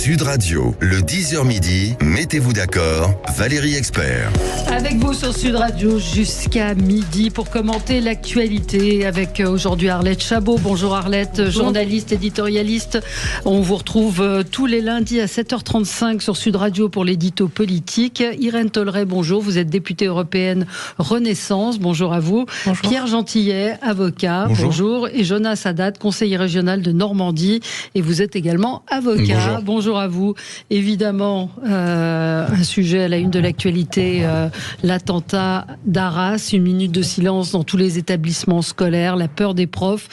Sud Radio, le 10h midi, mettez-vous d'accord, Valérie Expert. Avec vous sur Sud Radio jusqu'à midi pour commenter l'actualité avec aujourd'hui Arlette Chabot. Bonjour Arlette, bonjour. Journaliste, éditorialiste. On vous retrouve tous les lundis à 7h35 sur Sud Radio pour l'édito politique. Irène Tolleray, bonjour. Vous êtes députée européenne Renaissance. Bonjour à vous. Bonjour. Pierre Gentillet, avocat. Bonjour. Et Jonas Haddad, conseiller régional de Normandie. Et vous êtes également avocat. Bonjour à vous. Évidemment, un sujet à la une de l'actualité, l'attentat d'Arras, une minute de silence dans tous les établissements scolaires, la peur des profs.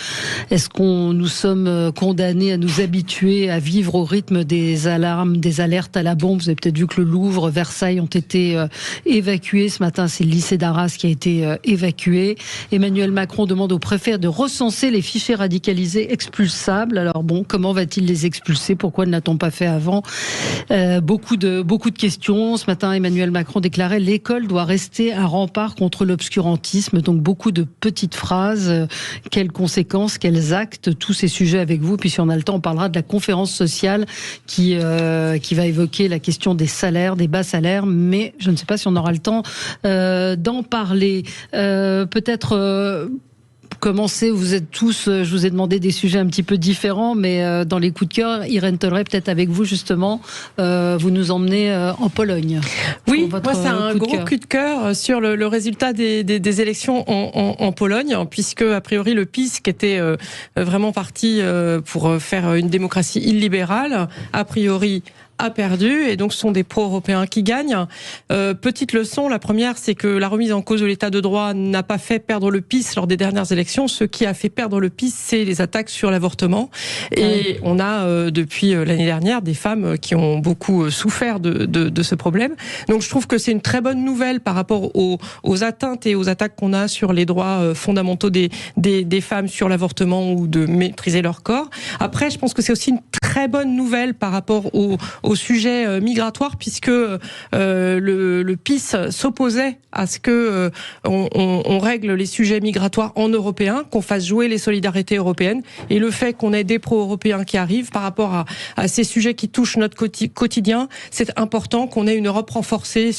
Est-ce qu'on nous sommes condamnés à nous habituer à vivre au rythme des alarmes, des alertes à la bombe? Vous avez peut-être vu que le Louvre, Versailles ont été évacués. Ce matin, c'est le lycée d'Arras qui a été évacué. Emmanuel Macron demande au préfet de recenser les fichiers radicalisés expulsables. Alors bon, comment va-t-il les expulser? Pourquoi ne l'a-t-on pas fait avant? Beaucoup de questions. Ce matin, Emmanuel Macron déclarait: l'école doit rester un rempart contre l'obscurantisme. Donc beaucoup de petites phrases. Quelles conséquences, quels actes? Tous ces sujets avec vous. Puis si on a le temps, on parlera de la conférence sociale qui va évoquer la question des salaires, des bas salaires. Mais je ne sais pas si on aura le temps d'en parler. Peut-être... Commencez, vous êtes tous, je vous ai demandé des sujets un petit peu différents, mais dans les coups de cœur, Irène Tolleray, peut-être avec vous justement, vous nous emmenez en Pologne. Oui, moi c'est un gros coup de cœur sur le résultat des élections en Pologne, puisque a priori le PiS, qui était vraiment parti pour faire une démocratie illibérale, a priori a perdu, et donc ce sont des pro-européens qui gagnent. Petite leçon, la première, c'est que la remise en cause de l'état de droit n'a pas fait perdre le PiS lors des dernières élections. Ce qui a fait perdre le PiS, c'est les attaques sur l'avortement. Et on a, depuis l'année dernière, des femmes qui ont beaucoup souffert de ce problème. Donc je trouve que c'est une très bonne nouvelle par rapport aux atteintes et aux attaques qu'on a sur les droits fondamentaux des femmes sur l'avortement ou de maîtriser leur corps. Après, je pense que c'est aussi une très bonne nouvelle par rapport au sujet migratoire, puisque le PiS s'opposait à ce que on règle les sujets migratoires en européen, qu'on fasse jouer les solidarités européennes, et le fait qu'on ait des pro-européens qui arrivent par rapport à ces sujets qui touchent notre quotidien, c'est important qu'on ait une Europe renforcée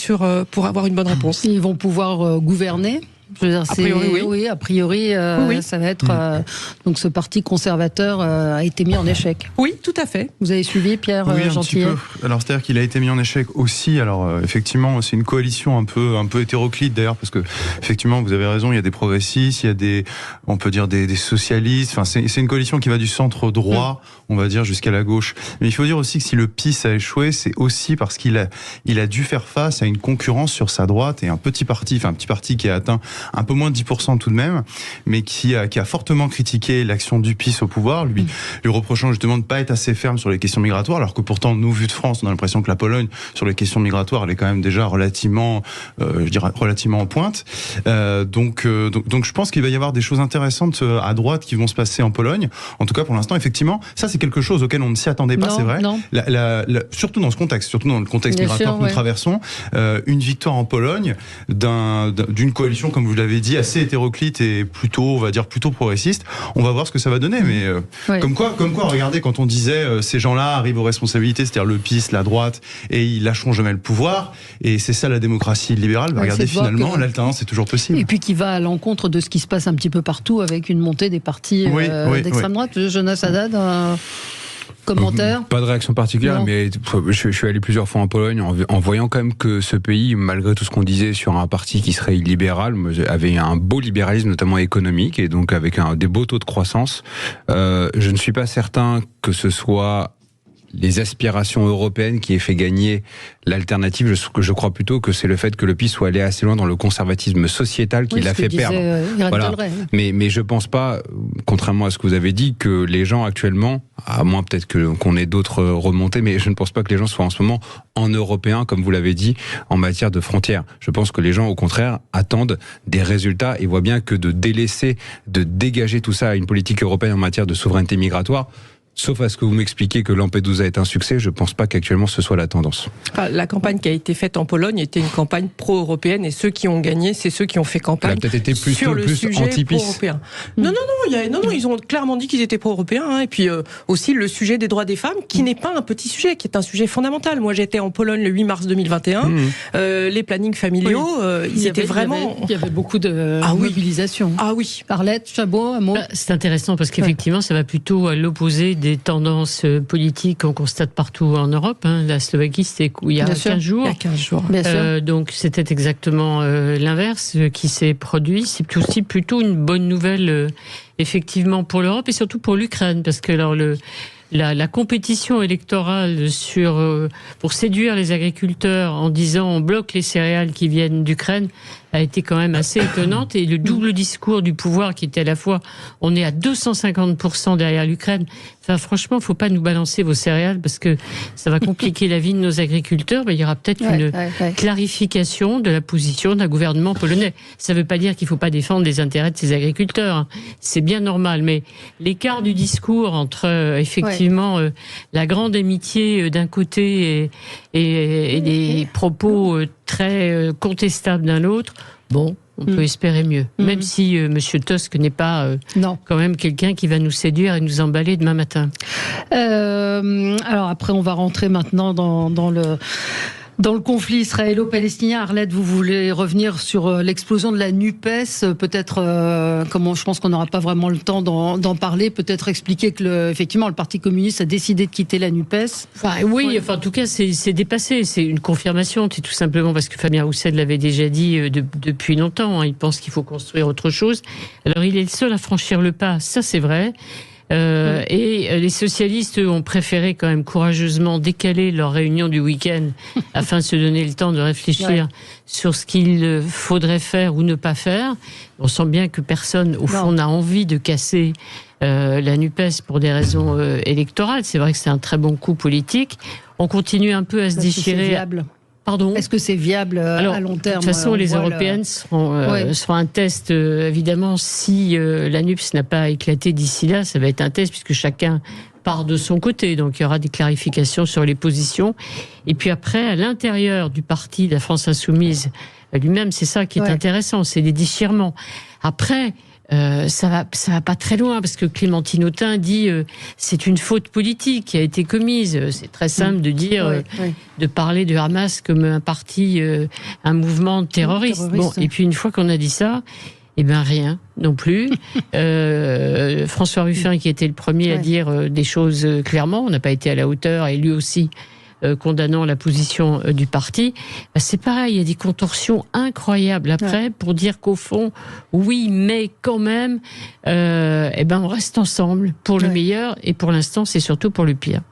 pour avoir une bonne réponse. Ils vont pouvoir gouverner. Je veux dire, a priori, oui. A priori, oui. Ça va être... donc ce parti conservateur a été mis en échec. Oui, tout à fait. Vous avez suivi, Pierre Gentillet? Alors, c'est-à-dire qu'il a été mis en échec aussi. Alors, effectivement, c'est une coalition un peu hétéroclite, d'ailleurs, parce que, effectivement, vous avez raison, il y a des progressistes, il y a on peut dire des socialistes. Enfin, c'est une coalition qui va du centre droit, on va dire, jusqu'à la gauche. Mais il faut dire aussi que si le PiS a échoué, c'est aussi parce qu'il a dû faire face à une concurrence sur sa droite et un petit parti qui a atteint un peu moins de 10% tout de même, mais qui a fortement critiqué l'action du PiS au pouvoir, lui reprochant justement de ne pas être assez ferme sur les questions migratoires, alors que pourtant, nous, vu de France, on a l'impression que la Pologne, sur les questions migratoires, elle est quand même déjà relativement en pointe. Donc je pense qu'il va y avoir des choses intéressantes à droite qui vont se passer en Pologne. En tout cas, pour l'instant, effectivement, ça c'est quelque chose auquel on ne s'y attendait pas, c'est vrai. Surtout dans ce contexte, surtout dans le contexte migratoire que nous traversons, une victoire en Pologne d'une coalition, comme vous l'avez dit, assez hétéroclite et plutôt progressiste. On va voir ce que ça va donner, mais comme quoi, regardez, quand on disait ces gens-là arrivent aux responsabilités, c'est-à-dire le PiS, la droite, et ils lâcheront jamais le pouvoir, et c'est ça la démocratie libérale. Regardez, finalement, l'alternance est toujours possible. Et puis qui va à l'encontre de ce qui se passe un petit peu partout avec une montée des partis d'extrême droite. Jonas Haddad, commentaire? Pas de réaction particulière, non. Mais je suis allé plusieurs fois en Pologne en voyant quand même que ce pays, malgré tout ce qu'on disait sur un parti qui serait illibéral, avait un beau libéralisme, notamment économique, et donc avec des beaux taux de croissance. Je ne suis pas certain que ce soit les aspirations européennes qui aient fait gagner l'alternative. Je crois plutôt que c'est le fait que le PiS soit allé assez loin dans le conservatisme sociétal qui l'a fait perdre. Voilà. Mais je pense pas, contrairement à ce que vous avez dit, que les gens actuellement, à moins peut-être qu'on ait d'autres remontées, mais je ne pense pas que les gens soient en ce moment en européen, comme vous l'avez dit, en matière de frontières. Je pense que les gens, au contraire, attendent des résultats et voient bien que de délaisser, de dégager tout ça à une politique européenne en matière de souveraineté migratoire, Sauf à ce que vous m'expliquiez que Lampedusa est un succès, je ne pense pas qu'actuellement ce soit la tendance. La campagne qui a été faite en Pologne était une campagne pro-européenne et ceux qui ont gagné, c'est ceux qui ont fait campagne. Elle a peut-être été sur le sujet pro-européen. Non, ils ont clairement dit qu'ils étaient pro-européens. Et puis aussi le sujet des droits des femmes, qui n'est pas un petit sujet, qui est un sujet fondamental. Moi, j'étais en Pologne le 8 mars 2021. Les plannings familiaux, ils étaient vraiment. Il y avait beaucoup de mobilisation. Ah oui. Arlette, Chabot, un mot. C'est intéressant parce qu'effectivement, ça va plutôt à l'opposé des tendances politiques qu'on constate partout en Europe. La Slovaquie, c'était il y a 15 jours. Il y a 15 jours. Donc c'était exactement l'inverse qui s'est produit. C'est aussi plutôt une bonne nouvelle, effectivement, pour l'Europe et surtout pour l'Ukraine. Parce que alors, la compétition électorale pour séduire les agriculteurs en disant on bloque les céréales qui viennent d'Ukraine a été quand même assez étonnante, et le double discours du pouvoir qui était à la fois on est à 250% derrière l'Ukraine. Enfin, franchement, faut pas nous balancer vos céréales parce que ça va compliquer la vie de nos agriculteurs. Il y aura peut-être une clarification de la position d'un gouvernement polonais. Ça veut pas dire qu'il faut pas défendre les intérêts de ces agriculteurs. C'est bien normal, mais l'écart du discours entre effectivement la grande amitié d'un côté et des propos très contestable d'un autre, on peut espérer mieux. Même si Monsieur Tusk n'est pas quand même quelqu'un qui va nous séduire et nous emballer demain matin. Alors après, on va rentrer maintenant dans le conflit israélo-palestinien. Arlette, vous voulez revenir sur l'explosion de la NUPES, peut-être, je pense qu'on n'aura pas vraiment le temps d'en parler, peut-être expliquer que effectivement le Parti communiste a décidé de quitter la NUPES. En tout cas, c'est dépassé, c'est une confirmation, c'est tout simplement parce que Fabien Roussel l'avait déjà dit depuis longtemps, il pense qu'il faut construire autre chose. Alors il est le seul à franchir le pas, ça c'est vrai. Et les socialistes ont préféré quand même courageusement décaler leur réunion du week-end afin de se donner le temps de réfléchir sur ce qu'il faudrait faire ou ne pas faire. On sent bien que personne, au fond, n'a envie de casser la NUPES pour des raisons électorales. C'est vrai que c'est un très bon coup politique. On continue un peu à se déchirer. C'est viable. Pardon ? Est-ce que c'est viable à long terme ? De toute façon, les Européennes seront un test, évidemment, si la NUPES n'a pas éclaté d'ici là, ça va être un test puisque chacun part de son côté. Donc il y aura des clarifications sur les positions. Et puis après, à l'intérieur du parti de la France Insoumise lui-même, c'est ça qui est intéressant, c'est les déchirements. Après, ça va pas très loin parce que Clémentine Autain dit c'est une faute politique qui a été commise. C'est très simple de dire de parler de Hamas comme un parti, un mouvement terroriste. Et puis une fois qu'on a dit ça, rien non plus. François Ruffin, qui était le premier à dire des choses clairement, on n'a pas été à la hauteur, et lui aussi condamnant la position du parti. C'est pareil, il y a des contorsions incroyables après pour dire qu'au fond, oui, mais quand même, on reste ensemble pour le meilleur, et pour l'instant, c'est surtout pour le pire.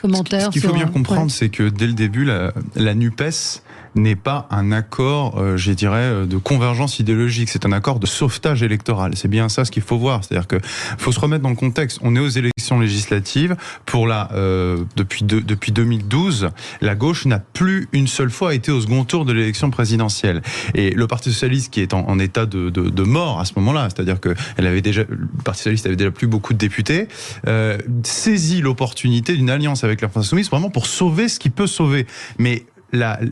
Commentaire. Ce qu'il faut bien comprendre, c'est que dès le début, la NUPES n'est pas un accord, de convergence idéologique. C'est un accord de sauvetage électoral. C'est bien ça ce qu'il faut voir. C'est-à-dire que faut se remettre dans le contexte. On est aux élections législatives. Depuis 2012, la gauche n'a plus une seule fois été au second tour de l'élection présidentielle. Et le Parti socialiste, qui est en état de mort à ce moment-là, c'est-à-dire que le Parti socialiste avait déjà plus beaucoup de députés, saisit l'opportunité d'une alliance avec la France insoumise vraiment pour sauver ce qui peut sauver. Mais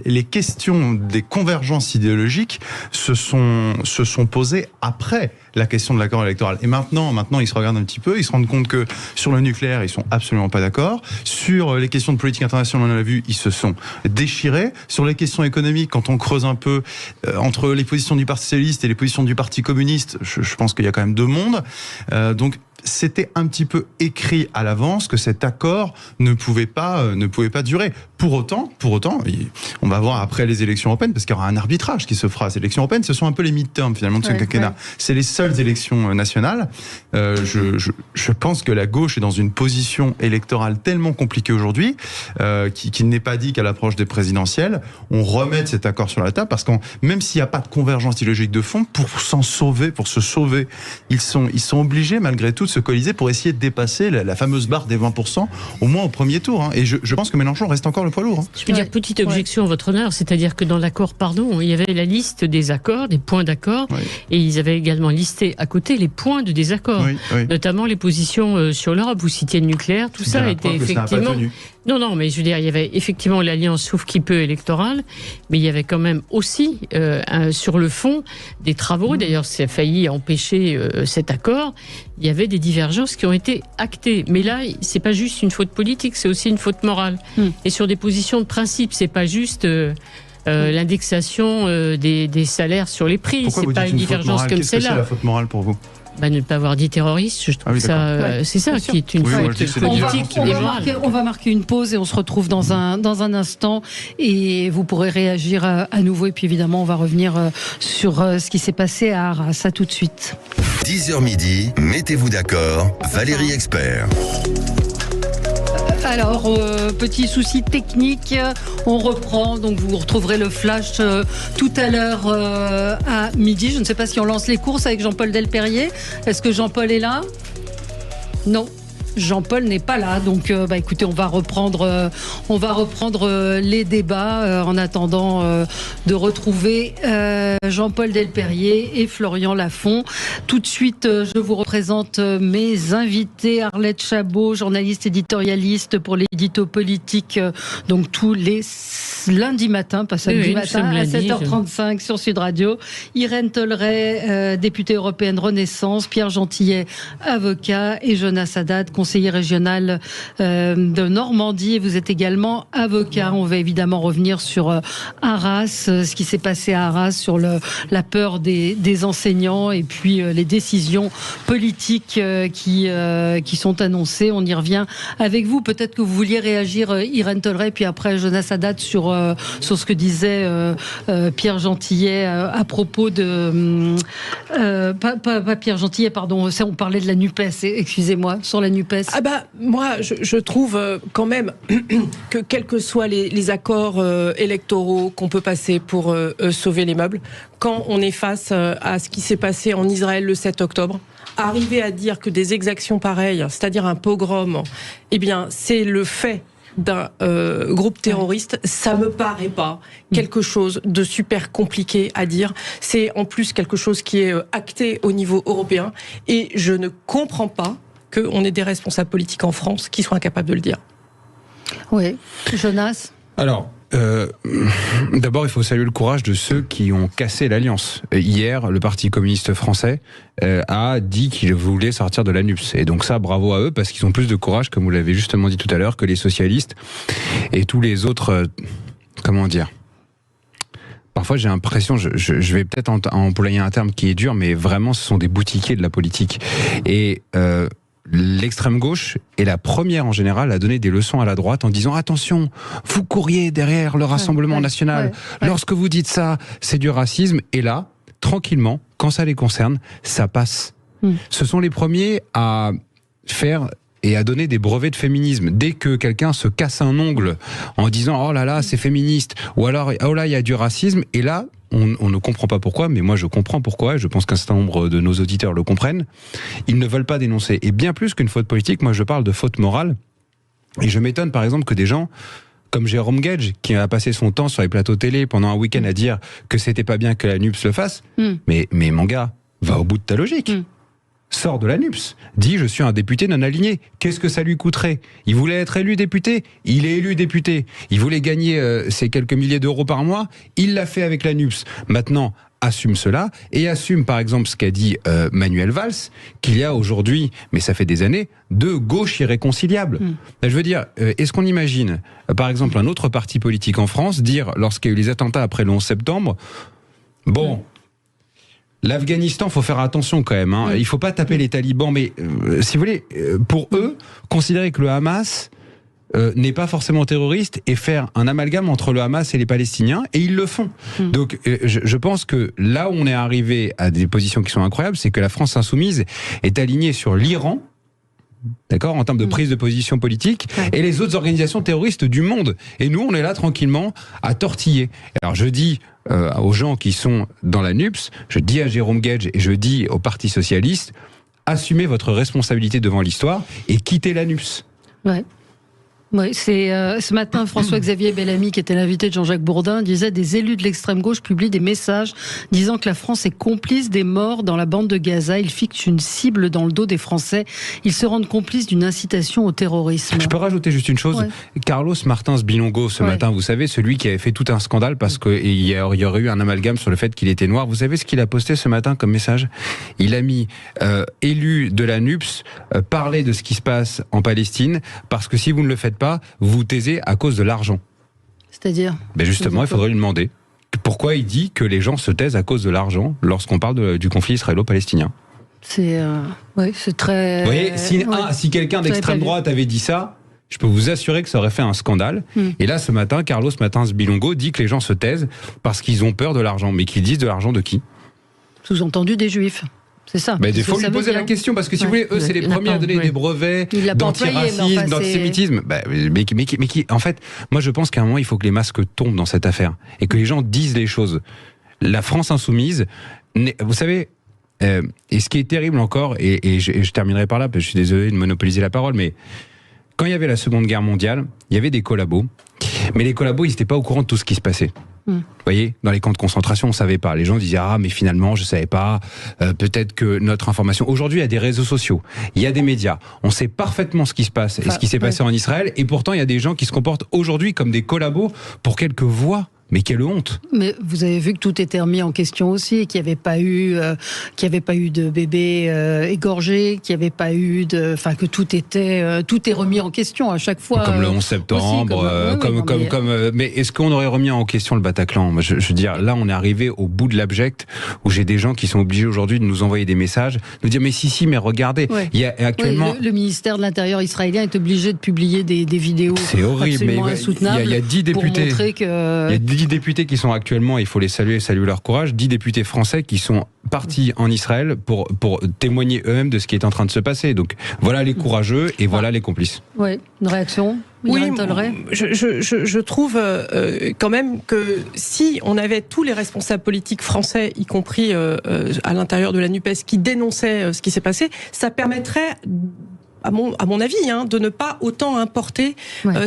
les questions des convergences idéologiques se sont posées après la question de l'accord électoral. Et maintenant, ils se regardent un petit peu, ils se rendent compte que sur le nucléaire, ils sont absolument pas d'accord. Sur les questions de politique internationale, on l'a vu, ils se sont déchirés. Sur les questions économiques, quand on creuse un peu entre les positions du Parti socialiste et les positions du Parti communiste, je pense qu'il y a quand même deux mondes. Donc c'était un petit peu écrit à l'avance que cet accord ne pouvait pas durer. Pour autant, on va voir après les élections européennes, parce qu'il y aura un arbitrage qui se fera. Ces élections européennes, ce sont un peu les midterms finalement de ce quinquennat. C'est les seules élections nationales. Je pense que la gauche est dans une position électorale tellement compliquée aujourd'hui, qu'il n'est pas dit qu'à l'approche des présidentielles, on remette cet accord sur la table, parce que même s'il n'y a pas de convergence idéologique de fond, pour se sauver, ils sont obligés malgré tout de se coaliser pour essayer de dépasser la fameuse barre des 20%, au moins au premier tour. Hein. Et je pense que Mélenchon reste encore le poids lourd. Hein. Je peux dire petite objection à votre honneur, c'est-à-dire que dans l'accord, il y avait la liste des accords, des points d'accord, et ils avaient également listé à côté les points de désaccord, notamment les positions sur l'Europe. Vous citiez le nucléaire, tout ça était effectivement... Non, mais je veux dire, il y avait effectivement l'alliance sauf qui peut électorale, mais il y avait quand même aussi, sur le fond, des travaux. D'ailleurs, ça a failli empêcher cet accord. Il y avait des divergences qui ont été actées. Mais là, c'est pas juste une faute politique, c'est aussi une faute morale. Et sur des positions de principe, c'est pas juste l'indexation des salaires sur les prix. Pourquoi c'est pas une divergence comme celle-là. Qu'est-ce que c'est la faute morale pour vous ? Ne pas avoir dit terroriste, je trouve c'est ça qui est une faute politique et morale. On va marquer une pause et on se retrouve dans un instant et vous pourrez réagir à nouveau et puis évidemment on va revenir sur ce qui s'est passé à Arras. À tout de suite. 10h midi, mettez-vous d'accord, Valérie Expert. Alors, petit souci technique, on reprend, donc vous retrouverez le flash tout à l'heure à midi. Je ne sais pas si on lance les courses avec Jean-Paul Delperrier. Est-ce que Jean-Paul est là ? Non. Jean-Paul n'est pas là, donc écoutez, on va reprendre les débats en attendant de retrouver Jean-Paul Delperrier et Florian Lafont. Tout de suite, je vous représente mes invités. Arlette Chabot, journaliste éditorialiste pour l'édito politique, donc tous les lundis matin, pas samedi matin, à 7h35 sur Sud Radio. Irène Tolleret, députée européenne Renaissance, Pierre Gentillet, avocat, et Jonas Haddad, conseiller régional de Normandie. Vous êtes également avocat. On va évidemment revenir sur Arras, ce qui s'est passé à Arras, sur la peur des enseignants et puis les décisions politiques qui sont annoncées. On y revient avec vous. Peut-être que vous vouliez réagir, Irène Tolleret, puis après Jonas Haddad sur ce que disait Pierre Gentillet à propos de... pas Pierre Gentillet, pardon. On parlait de la NUPES, excusez-moi, sur la NUPES. Moi, je trouve quand même que quels que soient les accords électoraux qu'on peut passer pour sauver les meubles, quand on est face à ce qui s'est passé en Israël le 7 octobre, arriver à dire que des exactions pareilles, c'est-à-dire un pogrom, eh bien, c'est le fait d'un groupe terroriste, ça me paraît pas quelque chose de super compliqué à dire. C'est en plus quelque chose qui est acté au niveau européen et je ne comprends pas qu'on ait des responsables politiques en France qui soient incapables de le dire. Oui, Jonas ? Alors, d'abord, il faut saluer le courage de ceux qui ont cassé l'alliance. Hier, le Parti communiste français a dit qu'il voulait sortir de la NUPES. Et donc ça, bravo à eux, parce qu'ils ont plus de courage, comme vous l'avez justement dit tout à l'heure, que les socialistes et tous les autres... comment dire ? Parfois, j'ai l'impression, je vais peut-être employer un terme qui est dur, mais vraiment, ce sont des boutiquiers de la politique. Et... l'extrême gauche est la première en général à donner des leçons à la droite en disant attention, vous courriez derrière le Rassemblement national. Lorsque vous dites ça, c'est du racisme. Et là, tranquillement, quand ça les concerne, ça passe. Ce sont les premiers à faire et à donner des brevets de féminisme. Dès que quelqu'un se casse un ongle en disant oh là là, c'est féministe, ou alors oh là, il y a du racisme, et là, on ne comprend pas pourquoi, mais moi je comprends pourquoi, et je pense qu'un certain nombre de nos auditeurs le comprennent. Ils ne veulent pas dénoncer. Et bien plus qu'une faute politique, moi je parle de faute morale. Et je m'étonne par exemple que des gens comme Jérôme Guedj, qui a passé son temps sur les plateaux télé pendant un week-end à dire que c'était pas bien que la NUPES le fasse, mais mon gars, va au bout de ta logique. Sort de la NUPES, dit je suis un député non aligné. Qu'est-ce que ça lui coûterait ? Il voulait être élu député, il est élu député. Il voulait gagner ses quelques milliers d'euros par mois, il l'a fait avec la NUPES. Maintenant, assume cela et assume par exemple ce qu'a dit Manuel Valls, qu'il y a aujourd'hui, mais ça fait des années, deux gauches irréconciliables. Je veux dire, est-ce qu'on imagine, par exemple, un autre parti politique en France dire, lorsqu'il y a eu les attentats après le 11 septembre, bon... L'Afghanistan, faut faire attention quand même. Il faut pas taper les talibans, mais si vous voulez, pour eux, considérer que le Hamas n'est pas forcément terroriste et faire un amalgame entre le Hamas et les Palestiniens, et ils le font. Donc, je pense que là où on est arrivé à des positions qui sont incroyables, c'est que la France insoumise est alignée sur l'Iran. D'accord, en termes de prise de position politique, et les autres organisations terroristes du monde. Et nous, on est là tranquillement à tortiller. Alors je dis aux gens qui sont dans la NUPES, je dis à Jérôme Guedj et je dis au Parti socialiste, assumez votre responsabilité devant l'histoire et quittez l'ANUPS. Ouais. Oui, c'est ce matin, François-Xavier Bellamy, qui était l'invité de Jean-Jacques Bourdin, disait: des élus de l'extrême gauche publient des messages disant que la France est complice des morts dans la bande de Gaza. Ils fixent une cible dans le dos des Français. Ils se rendent complices d'une incitation au terrorisme. Je peux rajouter juste une chose. Carlos Martins Bilongo, ce matin, vous savez, celui qui avait fait tout un scandale parce qu'il y aurait eu un amalgame sur le fait qu'il était noir. Vous savez ce qu'il a posté ce matin comme message? Il a mis élu de la NUPS, parlez de ce qui se passe en Palestine, parce que si vous ne le faites pas, vous taisez à cause de l'argent. C'est-à-dire? Justement, il faudrait lui demander pourquoi il dit que les gens se taisent à cause de l'argent lorsqu'on parle du conflit israélo-palestinien. C'est très... Vous voyez, si quelqu'un d'extrême droite avait dit ça, je peux vous assurer que ça aurait fait un scandale. Et là, ce matin, Carlos Martins Bilongo dit que les gens se taisent parce qu'ils ont peur de l'argent. Mais qu'ils disent de l'argent de qui? Sous-entendu des Juifs. C'est ça. Il faut lui poser la question, parce que si vous voulez, eux, c'est les premiers à donner des brevets d'antiracisme, d'antisémitisme. Mais qui, en fait, moi je pense qu'à un moment, il faut que les masques tombent dans cette affaire et que les gens disent les choses. La France insoumise, vous savez, et ce qui est terrible encore, et je terminerai par là, parce que je suis désolé de monopoliser la parole, mais quand il y avait la Seconde Guerre mondiale, il y avait des collabos, mais les collabos, ils n'étaient pas au courant de tout ce qui se passait. Vous voyez, dans les camps de concentration, on savait pas. Les gens disaient: ah, mais finalement, je savais pas. Peut-être que notre information. Aujourd'hui, il y a des réseaux sociaux, il y a des médias. On sait parfaitement ce qui se passe et ce qui s'est passé en Israël. Et pourtant, il y a des gens qui se comportent aujourd'hui comme des collabos pour quelques voix. Mais quelle honte! Mais vous avez vu que tout était remis en question aussi, qu'il n'y avait pas eu, de bébés égorgés, qu'il n'y avait pas eu que tout est remis en question à chaque fois. Comme le 11 septembre, mais est-ce qu'on aurait remis en question le Bataclan? Moi, je veux dire, là, on est arrivé au bout de l'abject, où j'ai des gens qui sont obligés aujourd'hui de nous envoyer des messages, nous dire: mais mais regardez, il y a actuellement. Le ministère de l'Intérieur israélien est obligé de publier des vidéos. C'est horrible, mais il y a 10 députés. Pour montrer que. Il y a 10 députés qui sont actuellement, il faut les saluer leur courage, 10 députés français qui sont partis en Israël pour témoigner eux-mêmes de ce qui est en train de se passer. Donc voilà les courageux et voilà les complices. Oui, une réaction? Oui, je trouve quand même que si on avait tous les responsables politiques français, y compris à l'intérieur de la NUPES, qui dénonçaient ce qui s'est passé, ça permettrait, à mon avis, de ne pas autant importer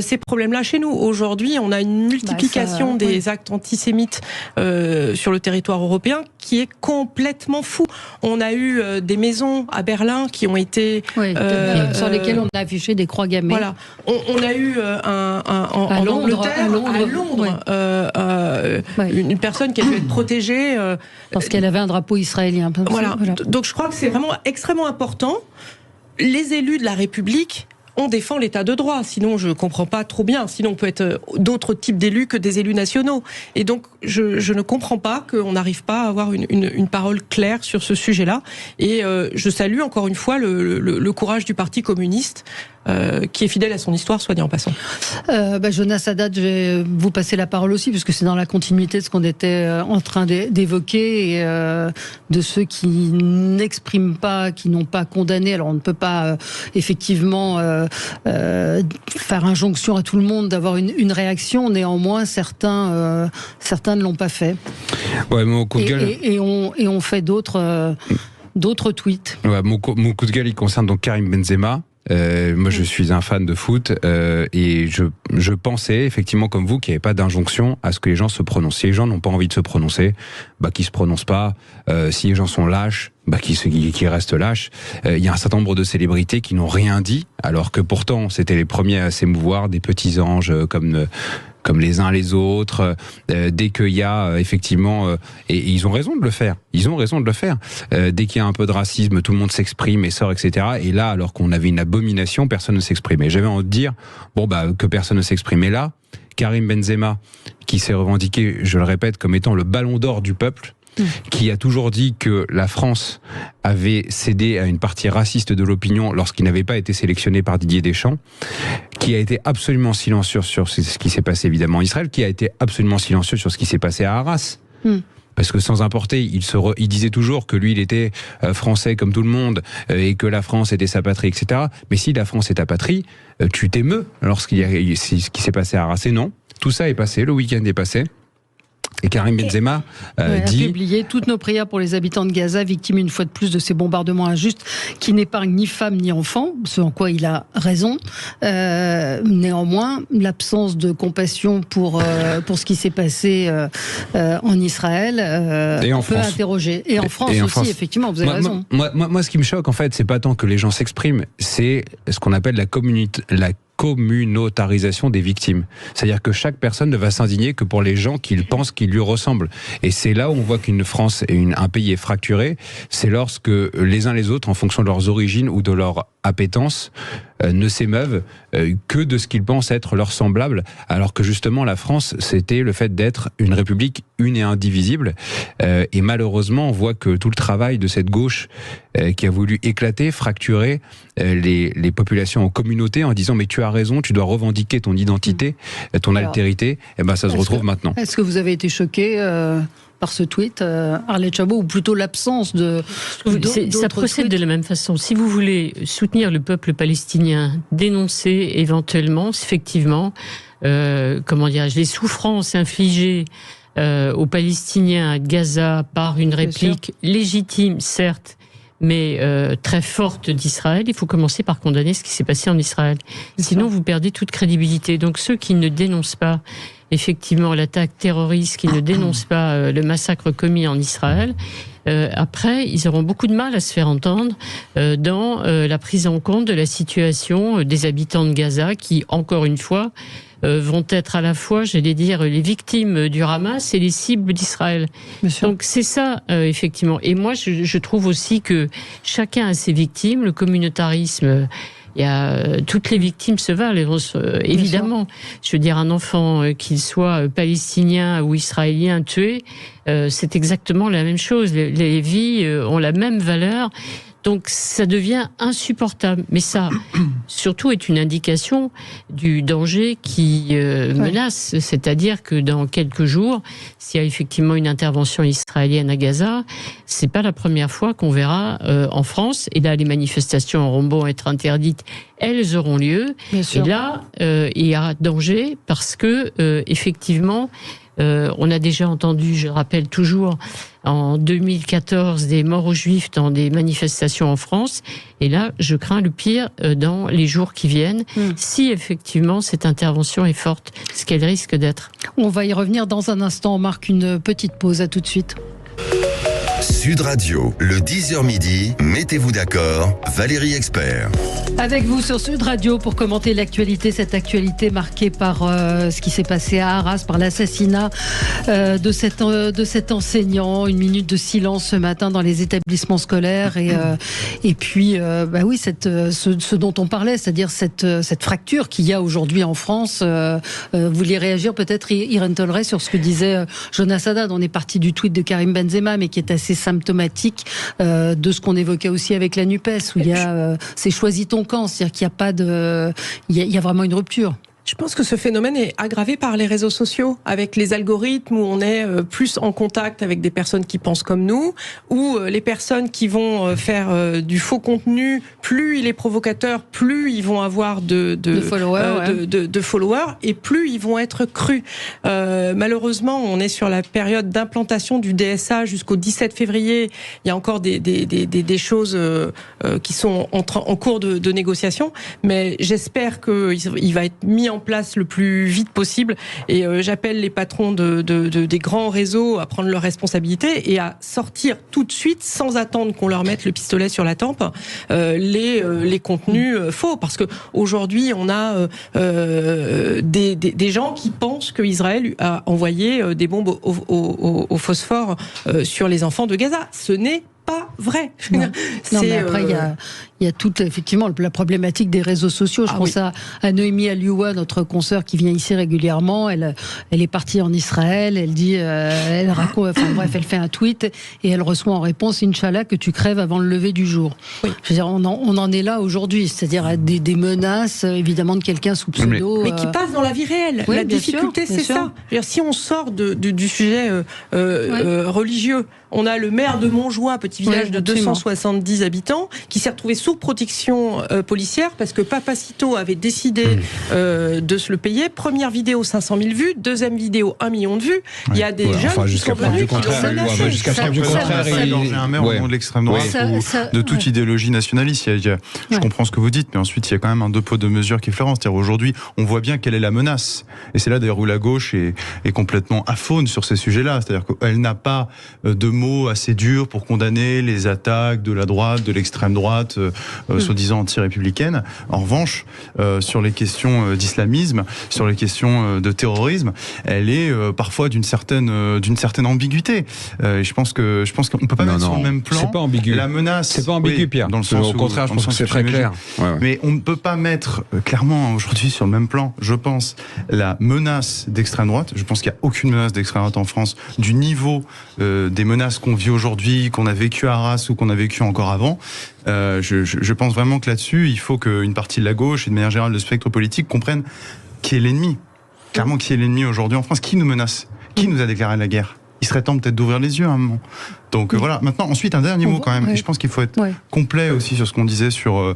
ces problèmes-là chez nous. Aujourd'hui, on a une multiplication des actes antisémites sur le territoire européen qui est complètement fou. On a eu des maisons à Berlin qui ont été... sur lesquelles on a affiché des croix gammées. Voilà. On a eu en Angleterre, à Londres, une personne qui a dû être protégée... parce qu'elle avait un drapeau israélien. Voilà. Donc je crois que c'est vraiment extrêmement important. Les élus de la République, on défend l'état de droit. Sinon, je comprends pas trop bien. Sinon, on peut être d'autres types d'élus que des élus nationaux. Et donc, je ne comprends pas qu'on n'arrive pas à avoir une parole claire sur ce sujet-là. Et je salue encore une fois le courage du Parti communiste, qui est fidèle à son histoire, soit dit en passant. Jonas Haddad, je vais vous passer la parole aussi, parce que c'est dans la continuité de ce qu'on était en train d'évoquer, et de ceux qui n'expriment pas, qui n'ont pas condamné. Alors on ne peut pas effectivement faire injonction à tout le monde d'avoir une réaction, néanmoins certains ne l'ont pas fait. Ouais, mon coup de gueule... et on fait d'autres tweets. Ouais, mon coup de gueule, il concerne donc Karim Benzema. Moi, je suis un fan de foot et je pensais effectivement comme vous qu'il n'y avait pas d'injonction à ce que les gens se prononcent. Si les gens n'ont pas envie de se prononcer, qu'ils se prononcent pas. Si les gens sont lâches, qu'ils restent lâches. Il y a un certain nombre de célébrités qui n'ont rien dit, alors que pourtant c'était les premiers à s'émouvoir, des petits anges comme les uns les autres, dès qu'il y a effectivement, et ils ont raison de le faire, dès qu'il y a un peu de racisme, tout le monde s'exprime et sort, etc. Et là, alors qu'on avait une abomination, personne ne s'exprimait. J'avais envie de dire, que personne ne s'exprimait là. Karim Benzema, qui s'est revendiqué, je le répète, comme étant le ballon d'or du peuple, qui a toujours dit que la France avait cédé à une partie raciste de l'opinion lorsqu'il n'avait pas été sélectionné par Didier Deschamps, qui a été absolument silencieux sur ce qui s'est passé évidemment en Israël, qui a été absolument silencieux sur ce qui s'est passé à Arras. Parce que sans importer, il disait toujours que lui, il était français comme tout le monde, et que la France était sa patrie, etc. Mais si la France est ta patrie, tu t'émeus lorsqu'il y a ce qui s'est passé à Arras. Et non, tout ça est passé, le week-end est passé. Et Karim Benzema dit... a publié toutes nos prières pour les habitants de Gaza, victimes une fois de plus de ces bombardements injustes qui n'épargnent ni femmes ni enfants, ce en quoi il a raison. Néanmoins, l'absence de compassion pour ce qui s'est passé en Israël on peut interroger. Et en France aussi, effectivement, vous avez raison. Moi, ce qui me choque, en fait, c'est pas tant que les gens s'expriment, c'est ce qu'on appelle la communautarisation des victimes. C'est-à-dire que chaque personne ne va s'indigner que pour les gens qu'il pense qui lui ressemblent. Et c'est là où on voit qu'une France et un pays est fracturé, c'est lorsque les uns les autres, en fonction de leurs origines ou de leur appétence, ne s'émeuvent que de ce qu'ils pensent être leurs semblables, alors que justement la France, c'était le fait d'être une république une et indivisible. Et malheureusement, on voit que tout le travail de cette gauche qui a voulu éclater, fracturer les populations en communauté en disant mais tu as raison, tu dois revendiquer ton identité, ton altérité, et ben ça se retrouve maintenant. Est-ce que vous avez été choqué par ce tweet, Arlette Chabot, ou plutôt l'absence de... Ça procède de la même façon. Si vous voulez soutenir le peuple palestinien, dénoncer éventuellement, effectivement, les souffrances infligées aux Palestiniens à Gaza par une réplique légitime, certes, mais très forte d'Israël, il faut commencer par condamner ce qui s'est passé en Israël. Sinon, vous perdez toute crédibilité. Donc ceux qui ne dénoncent pas effectivement l'attaque terroriste, qui ne dénoncent pas le massacre commis en Israël, après, ils auront beaucoup de mal à se faire entendre dans la prise en compte de la situation des habitants de Gaza qui, encore une fois, vont être à la fois, j'allais dire, les victimes du Hamas et les cibles d'Israël. Donc c'est ça, effectivement. Et moi, je trouve aussi que chacun a ses victimes. Le communautarisme... toutes les victimes se valent, évidemment. Je veux dire, un enfant, qu'il soit palestinien ou israélien tué, c'est exactement la même chose. Les vies ont la même valeur. Donc ça devient insupportable. Mais ça, surtout, est une indication du danger qui menace. C'est-à-dire que dans quelques jours, s'il y a effectivement une intervention israélienne à Gaza, c'est pas la première fois qu'on verra en France. Et là, les manifestations auront beau être interdites, elles auront lieu. Et là, il y a danger parce que effectivement, on a déjà entendu, je rappelle toujours, en 2014, des morts aux Juifs dans des manifestations en France. Et là, je crains le pire dans les jours qui viennent, si effectivement cette intervention est forte, ce qu'elle risque d'être. On va y revenir dans un instant. On marque une petite pause. À tout de suite. Sud Radio, le 10h midi, mettez-vous d'accord, Valérie Expert. Avec vous sur Sud Radio pour commenter l'actualité, cette actualité marquée par ce qui s'est passé à Arras, par l'assassinat de cet enseignant. Une minute de silence ce matin dans les établissements scolaires et puis ce dont on parlait, c'est-à-dire cette fracture qu'il y a aujourd'hui en France. Vous vouliez réagir peut-être, Irène Tolray, sur ce que disait Jonas Haddad. On est parti du tweet de Karim Benzema, mais qui est assez symptomatique de ce qu'on évoquait aussi avec la NUPES, où il y a c'est choisis ton camp, c'est-à-dire qu'il n'y a pas de, il y a vraiment une rupture. Je pense que ce phénomène est aggravé par les réseaux sociaux, avec les algorithmes où on est plus en contact avec des personnes qui pensent comme nous, ou les personnes qui vont faire du faux contenu, plus il est provocateur, plus ils vont avoir de followers, et plus ils vont être crus. Malheureusement, on est sur la période d'implantation du DSA jusqu'au 17 février. Il y a encore des choses qui sont en cours de négociation, mais j'espère qu'il va être mis en place le plus vite possible, et j'appelle les patrons des grands réseaux à prendre leurs responsabilités et à sortir tout de suite, sans attendre qu'on leur mette le pistolet sur la tempe, les contenus faux, parce que aujourd'hui on a des gens qui pensent que Israël a envoyé des bombes au phosphore sur les enfants de Gaza. Ce n'est pas vrai. Non, mais après il y a toute effectivement la problématique des réseaux sociaux. Je pense à Noémie Alioua, notre consoeur qui vient ici régulièrement. Elle est partie en Israël. Elle dit, elle raconte, elle fait un tweet et elle reçoit en réponse, Inch'Allah, que tu crèves avant le lever du jour. Oui. Je veux dire, on en est là aujourd'hui, c'est-à-dire des menaces, évidemment, de quelqu'un sous pseudo, mais qui passe dans la vie réelle. La difficulté, c'est ça. Si on sort du sujet religieux, On a le maire de Montjoie, petit village de 270 habitants, qui s'est retrouvé sous protection policière parce que Papacito avait décidé de se le payer. Première vidéo, 500 000 vues. Deuxième vidéo, 1 million de vues. Il y a des jeunes qui sont venus qui l'ont menacé. Jusqu'à preuve du contraire, il un maire au nom de l'extrême droite ou de toute idéologie nationaliste. Je comprends ce que vous dites, mais ensuite, il y a quand même un deux poids, deux mesures qui est flagrant. C'est-à-dire aujourd'hui, on voit bien quelle est la menace. Et c'est là d'ailleurs où la gauche est complètement aphone sur ces sujets-là. C'est-à-dire qu'elle n'a pas de mots assez durs pour condamner les attaques de la droite, de l'extrême droite, soi-disant anti-républicaine. En revanche, sur les questions d'islamisme, sur les questions de terrorisme, elle est parfois d'une certaine ambiguïté. Je pense qu'on peut pas mettre sur le même plan. C'est pas ambigu. La menace. C'est pas ambigu, Pierre. Dans le sens au contraire, je pense que c'est très clair. Mais on ne peut pas mettre clairement aujourd'hui sur le même plan, je pense, la menace d'extrême droite. Je pense qu'il n'y a aucune menace d'extrême droite en France du niveau des menaces qu'on vit aujourd'hui, qu'on a vécu à Arras ou qu'on a vécu encore avant. Je pense vraiment que là-dessus, il faut qu'une partie de la gauche et de manière générale le spectre politique comprenne qui est l'ennemi. Clairement, qui est l'ennemi aujourd'hui en France? Qui nous menace? Qui nous a déclaré la guerre? Il serait temps peut-être d'ouvrir les yeux à un moment. Donc voilà. Maintenant, ensuite, un dernier mot quand même. Et je pense qu'il faut être complet aussi sur ce qu'on disait sur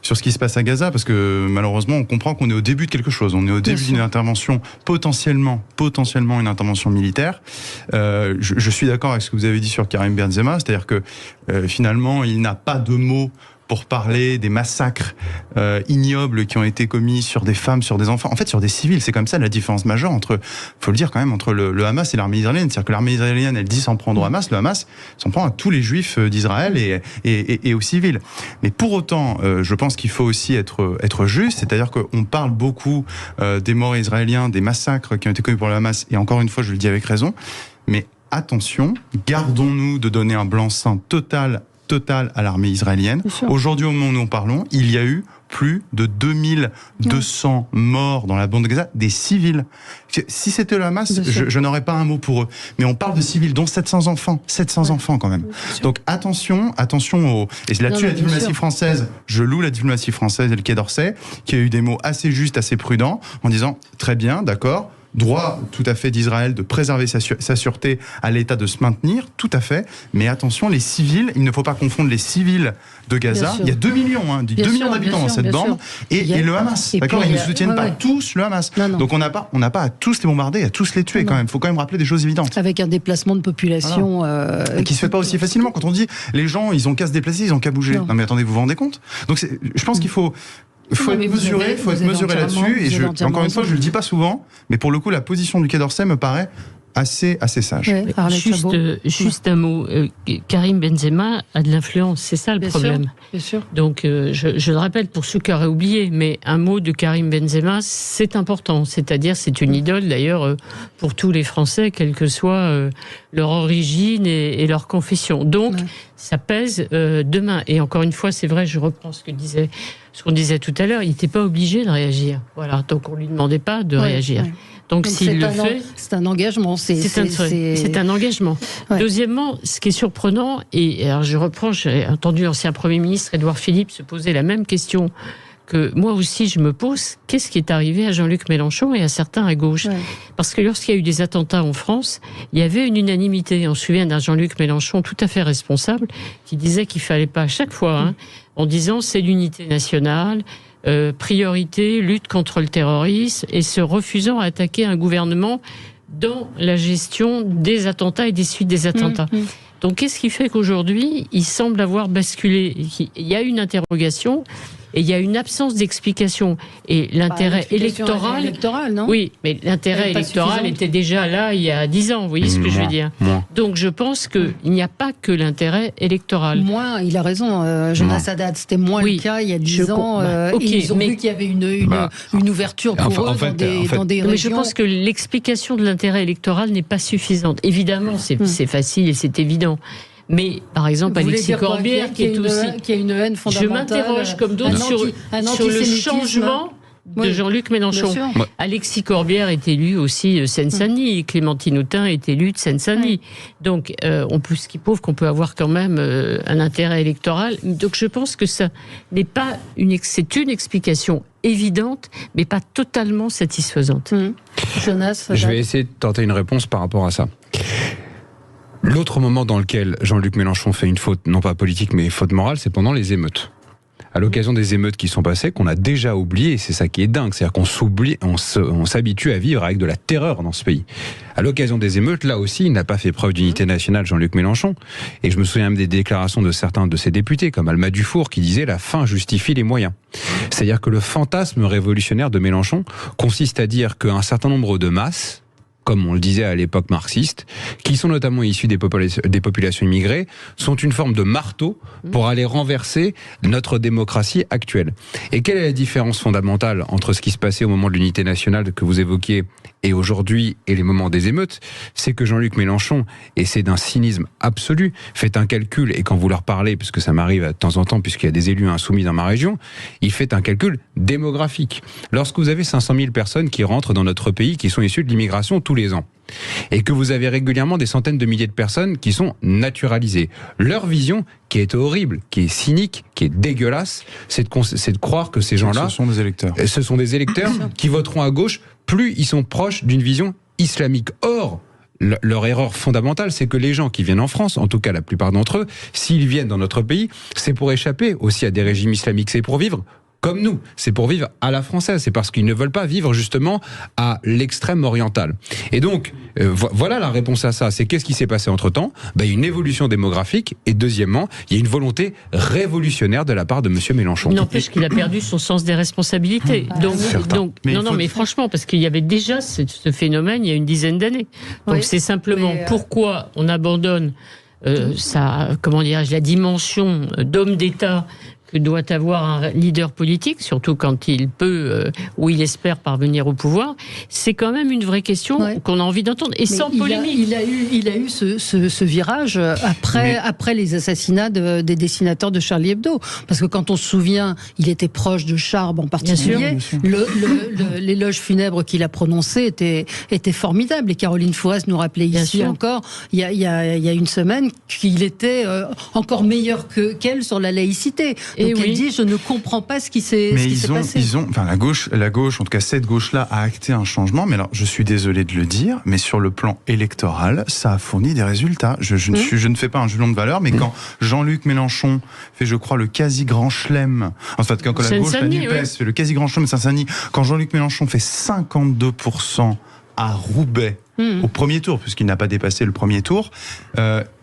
ce qui se passe à Gaza, parce que malheureusement, on comprend qu'on est au début de quelque chose. On est au début d'une intervention, potentiellement une intervention militaire. Je suis d'accord avec ce que vous avez dit sur Karim Benzema, c'est-à-dire que finalement, il n'a pas de mots pour parler des massacres ignobles qui ont été commis sur des femmes, sur des enfants, en fait sur des civils. C'est comme ça la différence majeure entre, faut le dire quand même, entre le Hamas et l'armée israélienne. C'est-à-dire que l'armée israélienne, elle dit s'en prendre au Hamas, le Hamas s'en prend à tous les juifs d'Israël et aux civils. Mais pour autant, je pense qu'il faut aussi être juste, c'est-à-dire qu'on parle beaucoup des morts israéliens, des massacres qui ont été commis par le Hamas, et encore une fois, je le dis avec raison, mais attention, gardons-nous de donner un blanc-seing total à l'armée israélienne. Aujourd'hui, au moment où nous parlons, il y a eu plus de 2200 morts dans la bande de Gaza, des civils. Si c'était le Hamas, je n'aurais pas un mot pour eux. Mais on parle de civils, dont 700 enfants. 700 enfants quand même. Donc attention aux... Et là-dessus, la diplomatie française, je loue la diplomatie française et le Quai d'Orsay, qui a eu des mots assez justes, assez prudents, en disant, très bien, d'accord, droit tout à fait d'Israël de préserver sa sûreté, à l'État de se maintenir, tout à fait. Mais attention, les civils, il ne faut pas confondre les civils de Gaza. Il y a 2 millions, 2 millions d'habitants dans cette bande, et le Hamas. D'accord, ils ne soutiennent pas tous le Hamas. Non. Donc on n'a pas à tous les bombarder, à tous les tuer quand même. Il faut quand même rappeler des choses évidentes. Avec un déplacement de population qui se fait pas aussi facilement. Quand on dit les gens, ils ont qu'à se déplacer, ils ont qu'à bouger. Non mais attendez, vous vous rendez compte? Donc je pense qu'il faut être mesuré, là-dessus, et encore une fois, je le dis pas souvent, mais pour le coup, la position du Quai d'Orsay me paraît assez sage. Juste un mot, Karim Benzema a de l'influence, c'est ça le problème. Bien sûr. Donc je le rappelle pour ceux qui auraient oublié, mais un mot de Karim Benzema, c'est important, c'est-à-dire c'est une idole d'ailleurs pour tous les Français, quelle que soit leur origine et leur confession. Donc ça pèse demain. Et encore une fois, c'est vrai, je reprends ce qu'on disait tout à l'heure, il n'était pas obligé de réagir. Voilà, donc on lui demandait pas de réagir. Ouais. Donc s'il le fait, c'est un engagement. C'est un engagement. Ouais. Deuxièmement, ce qui est surprenant, et alors je reprends, j'ai entendu l'ancien Premier ministre Édouard Philippe se poser la même question que moi aussi je me pose, qu'est-ce qui est arrivé à Jean-Luc Mélenchon et à certains à gauche? Parce que lorsqu'il y a eu des attentats en France, il y avait une unanimité. On se souvient d'un Jean-Luc Mélenchon tout à fait responsable qui disait qu'il fallait pas à chaque fois, en disant c'est l'unité nationale, priorité, lutte contre le terrorisme, et se refusant à attaquer un gouvernement dans la gestion des attentats et des suites des attentats. Donc qu'est-ce qui fait qu'aujourd'hui, il semble avoir basculé? Il y a une interrogation et il y a une absence d'explication. Et l'intérêt électoral, non? Oui, mais l'intérêt électoral était déjà là il y a 10 ans, vous voyez ce que je veux dire? Donc je pense qu'il n'y a pas que l'intérêt électoral. Il a raison, Jonas Haddad, c'était moins le cas il y a 10 ans. Ils ont vu qu'il y avait une ouverture pour eux dans des régions. Mais je pense que l'explication de l'intérêt électoral n'est pas suffisante. Évidemment, c'est facile et c'est évident. Mais, par exemple, Alexis Corbière, qui est aussi... qui a une haine fondamentale. Je m'interroge, comme d'autres, sur le changement de Jean-Luc Mélenchon. Alexis Corbière est élu aussi Seine-Saint-Denis, Clémentine Autain est élue de Seine-Saint-Denis. Donc, ce qui prouve qu'on peut avoir quand même un intérêt électoral. Donc, je pense que ça n'est pas c'est une explication évidente, mais pas totalement satisfaisante. Jonas, je vais essayer de tenter une réponse par rapport à ça. L'autre moment dans lequel Jean-Luc Mélenchon fait une faute, non pas politique, mais faute morale, c'est pendant les émeutes. À l'occasion des émeutes qui sont passées, qu'on a déjà oublié, et c'est ça qui est dingue, c'est-à-dire qu'on s'oublie, on s'habitue à vivre avec de la terreur dans ce pays. À l'occasion des émeutes, là aussi, il n'a pas fait preuve d'unité nationale, Jean-Luc Mélenchon. Et je me souviens même des déclarations de certains de ses députés, comme Alma Dufour, qui disait « la fin justifie les moyens ». C'est-à-dire que le fantasme révolutionnaire de Mélenchon consiste à dire qu'un certain nombre de masses, comme on le disait à l'époque marxiste, qui sont notamment issus des populations immigrées, sont une forme de marteau pour aller renverser notre démocratie actuelle. Et quelle est la différence fondamentale entre ce qui se passait au moment de l'unité nationale que vous évoquiez et aujourd'hui et les moments des émeutes? C'est que Jean-Luc Mélenchon, et c'est d'un cynisme absolu, fait un calcul, et quand vous leur parlez, puisque ça m'arrive de temps en temps, puisqu'il y a des élus insoumis dans ma région, il fait un calcul démographique. Lorsque vous avez 500 000 personnes qui rentrent dans notre pays, qui sont issues de l'immigration tous les ans, et que vous avez régulièrement des centaines de milliers de personnes qui sont naturalisées, leur vision, qui est horrible, qui est cynique, qui est dégueulasse, c'est de croire que ces gens-là... Ce sont des électeurs. Ce sont des électeurs qui voteront à gauche, plus ils sont proches d'une vision islamique. Or, leur erreur fondamentale, c'est que les gens qui viennent en France, en tout cas la plupart d'entre eux, s'ils viennent dans notre pays, c'est pour échapper aussi à des régimes islamiques, c'est pour vivre comme nous, c'est pour vivre à la française, c'est parce qu'ils ne veulent pas vivre justement à l'extrême oriental. Et donc, voilà la réponse à ça, c'est qu'est-ce qui s'est passé entre-temps ? Il y a une évolution démographique, et deuxièmement, il y a une volonté révolutionnaire de la part de M. Mélenchon. Il n'empêche qu'il a perdu son sens des responsabilités. Mais franchement, parce qu'il y avait déjà ce phénomène il y a une dizaine d'années. Donc c'est simplement pourquoi on abandonne la dimension d'homme d'État que doit avoir un leader politique, surtout quand il peut ou il espère parvenir au pouvoir, c'est quand même une vraie question qu'on a envie d'entendre. Et sans polémique. Il a eu ce virage après les assassinats des dessinateurs de Charlie Hebdo. Parce que quand on se souvient, il était proche de Charb en particulier. Bien sûr. L'éloge funèbre qu'il a prononcé était formidable. Et Caroline Fourest nous rappelait ici encore, il y a une semaine, qu'il était encore meilleur qu'elle sur la laïcité. Donc elle dit, je ne comprends pas ce qui s'est passé. La gauche, en tout cas cette gauche-là, a acté un changement. Mais alors, je suis désolé de le dire, mais sur le plan électoral, ça a fourni des résultats. Je ne fais pas un jugement de valeur, mais quand Jean-Luc Mélenchon fait, je crois, le quasi grand chelem, en fait, quand la gauche, la NUPES, fait le quasi grand chelem de Saint-Denis, quand Jean-Luc Mélenchon fait 52% à Roubaix, au premier tour, puisqu'il n'a pas dépassé le premier tour,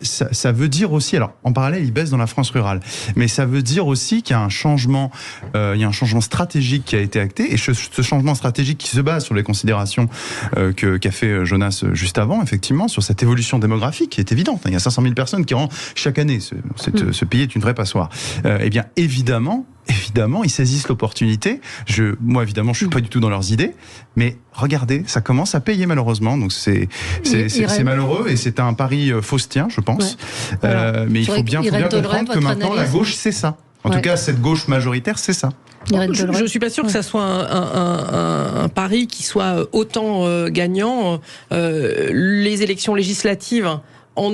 ça veut dire aussi, alors en parallèle il baisse dans la France rurale, mais ça veut dire aussi qu'il y a un changement stratégique qui a été acté, et ce changement stratégique qui se base sur les considérations qu'a fait Jonas juste avant, effectivement, sur cette évolution démographique qui est évidente. Il y a 500 000 personnes qui rentrent chaque année, ce pays est une vraie passoire. Eh bien évidemment, ils saisissent l'opportunité. Moi, évidemment, je suis pas du tout dans leurs idées, mais regardez, ça commence à payer malheureusement. Donc c'est malheureux et c'est un pari faustien, je pense. Mais il faut bien comprendre que maintenant la gauche, c'est ça. En tout cas, cette gauche majoritaire, c'est ça. Je suis pas sûre que ça soit un pari qui soit autant gagnant. Les élections législatives, en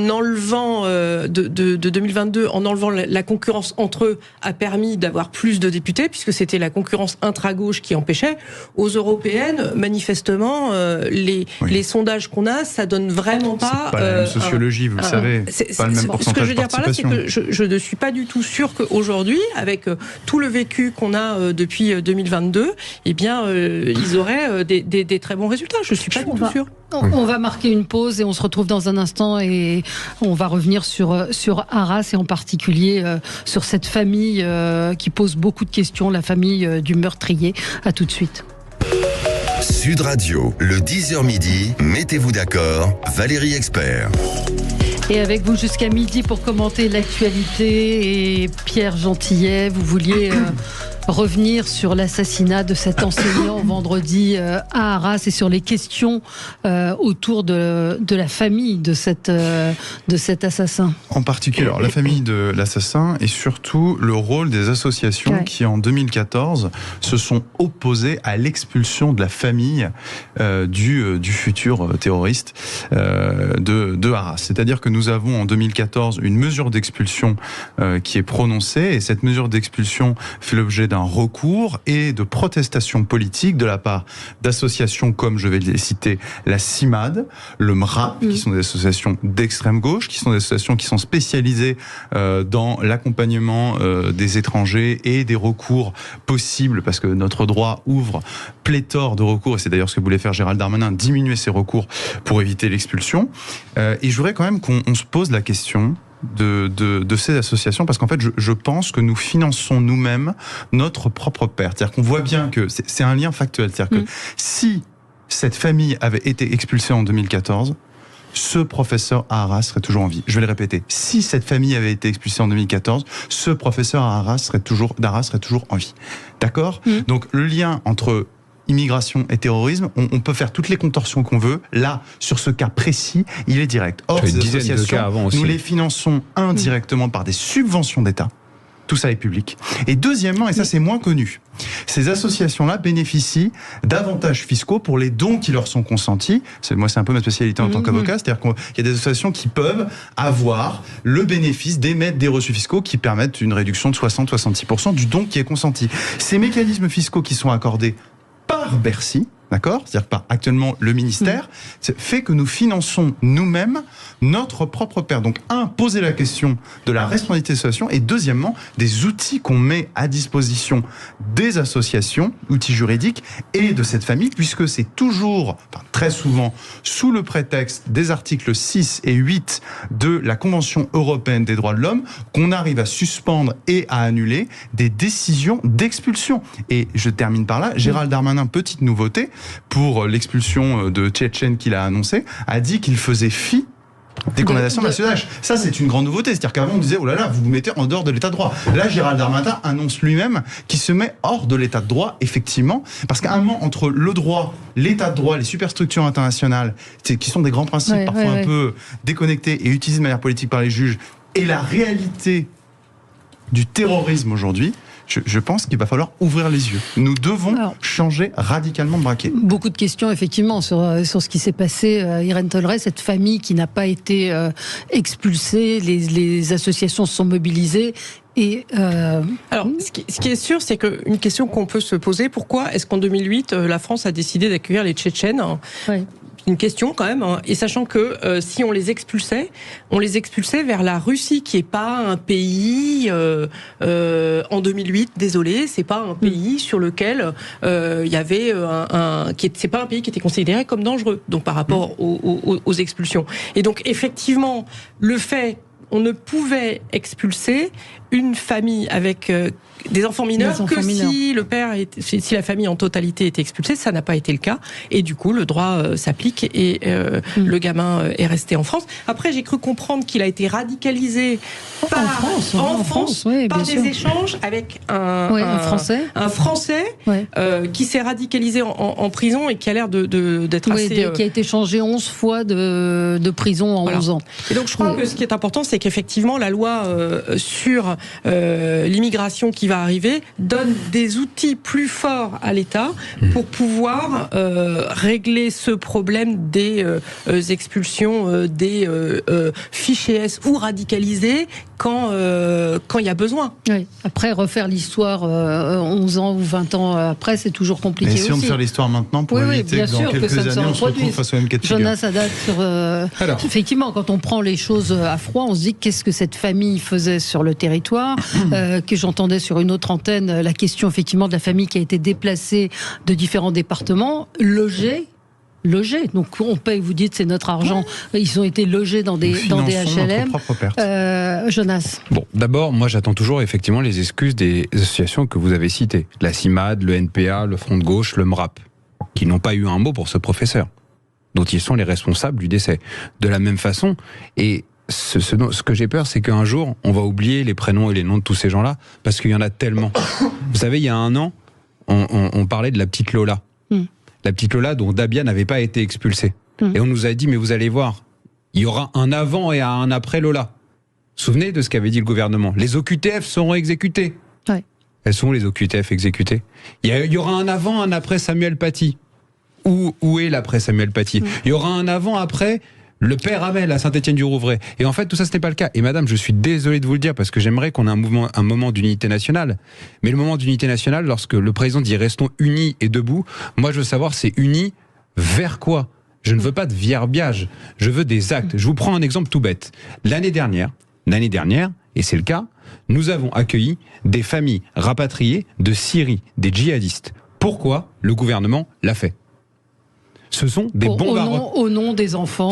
enlevant de 2022, en enlevant la concurrence entre eux, a permis d'avoir plus de députés, puisque c'était la concurrence intra-gauche qui empêchait. Aux européennes, manifestement, les sondages qu'on a, ça donne vraiment pas... C'est pas la même sociologie, vous le savez. C'est pas le même pourcentage. Ce que je veux dire par là, c'est que je ne suis pas du tout sûre qu'aujourd'hui, avec tout le vécu qu'on a depuis 2022, eh bien, ils auraient des très bons résultats. Je suis pas du tout sûre. On va marquer une pause et on se retrouve dans un instant et on va revenir sur Arras et en particulier sur cette famille qui pose beaucoup de questions, la famille du meurtrier. À tout de suite. Sud Radio, le 10h midi, mettez-vous d'accord, Valérie Expert. Et avec vous jusqu'à midi pour commenter l'actualité. Et Pierre Gentillet, vous vouliez revenir sur l'assassinat de cet enseignant vendredi à Arras et sur les questions autour de la famille de cet assassin. En particulier, alors, la famille de l'assassin et surtout le rôle des associations qui en 2014 se sont opposées à l'expulsion de la famille du futur terroriste de Arras. C'est-à-dire que nous avons en 2014 une mesure d'expulsion qui est prononcée et cette mesure d'expulsion fait l'objet d'un d'un recours et de protestations politiques de la part d'associations comme, je vais les citer, la CIMAD, le MRAP, qui sont des associations d'extrême gauche, qui sont des associations qui sont spécialisées dans l'accompagnement des étrangers et des recours possibles, parce que notre droit ouvre pléthore de recours, et c'est d'ailleurs ce que voulait faire Gérald Darmanin, diminuer ces recours pour éviter l'expulsion. Et je voudrais quand même qu'on se pose la question de ces associations, parce qu'en fait je pense que nous finançons nous-mêmes notre propre perte. C'est-à-dire qu'on voit bien que c'est un lien factuel. C'est-à-dire que si cette famille avait été expulsée en 2014, ce professeur à Arras serait toujours en vie. Je vais le répéter. Si cette famille avait été expulsée en 2014, ce professeur à Arras serait toujours en vie. D'accord ? Donc le lien entre immigration et terrorisme, on peut faire toutes les contorsions qu'on veut. Là, sur ce cas précis, il est direct. Or, ces associations, nous les finançons indirectement par des subventions d'État. Tout ça est public. Et deuxièmement, et ça c'est moins connu, ces associations-là bénéficient d'avantages fiscaux pour les dons qui leur sont consentis. Moi, c'est un peu ma spécialité en tant qu'avocat, c'est-à-dire qu'il y a des associations qui peuvent avoir le bénéfice d'émettre des reçus fiscaux qui permettent une réduction de 60-66% du don qui est consenti. Ces mécanismes fiscaux qui sont accordés par Bercy, d'accord ? C'est-à-dire par actuellement le ministère, fait que nous finançons nous-mêmes notre propre perte. Donc, poser la question de la responsabilité des associations, et deuxièmement, des outils qu'on met à disposition des associations, outils juridiques, et de cette famille, puisque c'est toujours, très souvent, sous le prétexte des articles 6 et 8 de la Convention européenne des droits de l'homme, qu'on arrive à suspendre et à annuler des décisions d'expulsion. Et je termine par là, Gérald Darmanin, petite nouveauté, pour l'expulsion de Tchétchènes qu'il a annoncé, a dit qu'il faisait fi des condamnations nationales. Ça, c'est une grande nouveauté. C'est-à-dire qu'avant, on disait, oh là là, vous vous mettez en dehors de l'état de droit. Là, Gérald Darmanin annonce lui-même qu'il se met hors de l'état de droit, effectivement, parce qu'à un moment, entre le droit, l'état de droit, les superstructures internationales, qui sont des grands principes, parfois un peu déconnectés et utilisés de manière politique par les juges, et la réalité du terrorisme aujourd'hui, je pense qu'il va falloir ouvrir les yeux. Nous devons changer radicalement de braquet. Beaucoup de questions, effectivement, sur ce qui s'est passé. Irène Tolleray, cette famille qui n'a pas été expulsée, les associations se sont mobilisées. Et Alors, ce qui est sûr, c'est qu'une question qu'on peut se poser, pourquoi est-ce qu'en 2008, la France a décidé d'accueillir les Tchétchènes ? Une question quand même, et sachant que si on les expulsait vers la Russie, qui est pas un pays en 2008, désolé, c'est pas un pays sur lequel il y avait c'est pas un pays qui était considéré comme dangereux, donc par rapport aux expulsions. Et donc effectivement, le fait on ne pouvait expulser une famille avec des enfants mineurs si le père si la famille en totalité était expulsée, ça n'a pas été le cas, et du coup le droit s'applique et le gamin est resté en France. Après, j'ai cru comprendre qu'il a été radicalisé en France par des échanges avec un Français qui s'est radicalisé en prison et qui a l'air d'être assez... qui a été changé 11 fois de prison en 11 ans. Et donc je crois que ce qui est important, c'est qu'effectivement la loi sur l'immigration qui va arriver donne des outils plus forts à l'État pour pouvoir régler ce problème des expulsions, des fichés S ou radicalisés quand il y a besoin. Oui. Après, refaire l'histoire 11 ans ou 20 ans après, c'est toujours compliqué aussi. Mais si on de faire l'histoire maintenant pour éviter que dans quelques années on se retrouve face au même cas de figure. Jonas Haddad, effectivement, quand on prend les choses à froid, on se dit qu'est-ce que cette famille faisait sur le territoire, que j'entendais sur une autre antenne, la question effectivement de la famille qui a été déplacée de différents départements, logée. Donc on paye, vous dites c'est notre argent, ils ont été logés dans des HLM. Jonas. Bon, d'abord, moi j'attends toujours effectivement les excuses des associations que vous avez citées, la CIMAD, le NPA, le Front de Gauche, le MRAP, qui n'ont pas eu un mot pour ce professeur, dont ils sont les responsables du décès. De la même façon, et ce que j'ai peur, c'est qu'un jour, on va oublier les prénoms et les noms de tous ces gens-là, parce qu'il y en a tellement. Vous savez, il y a un an, on parlait de la petite Lola. La petite Lola dont Dabia n'avait pas été expulsée. Et on nous a dit, mais vous allez voir, il y aura un avant et un après Lola. Vous vous souvenez de ce qu'avait dit le gouvernement ? Les OQTF seront exécutés. Ouais. Elles sont les OQTF exécutées. Il y aura un avant, un après Samuel Paty. Où est l'après Samuel Paty ? Il y aura un avant, après Le père Hamel à Saint-Étienne-du-Rouvray. Et en fait, tout ça, ce n'est pas le cas. Et madame, je suis désolé de vous le dire parce que j'aimerais qu'on ait un moment d'unité nationale. Mais le moment d'unité nationale, lorsque le président dit restons unis et debout, moi, je veux savoir, c'est unis vers quoi? Je ne veux pas de verbiage. Je veux des actes. Je vous prends un exemple tout bête. L'année dernière, et c'est le cas, nous avons accueilli des familles rapatriées de Syrie, des djihadistes. Pourquoi le gouvernement l'a fait? Ce sont des bombardements. Au nom des enfants.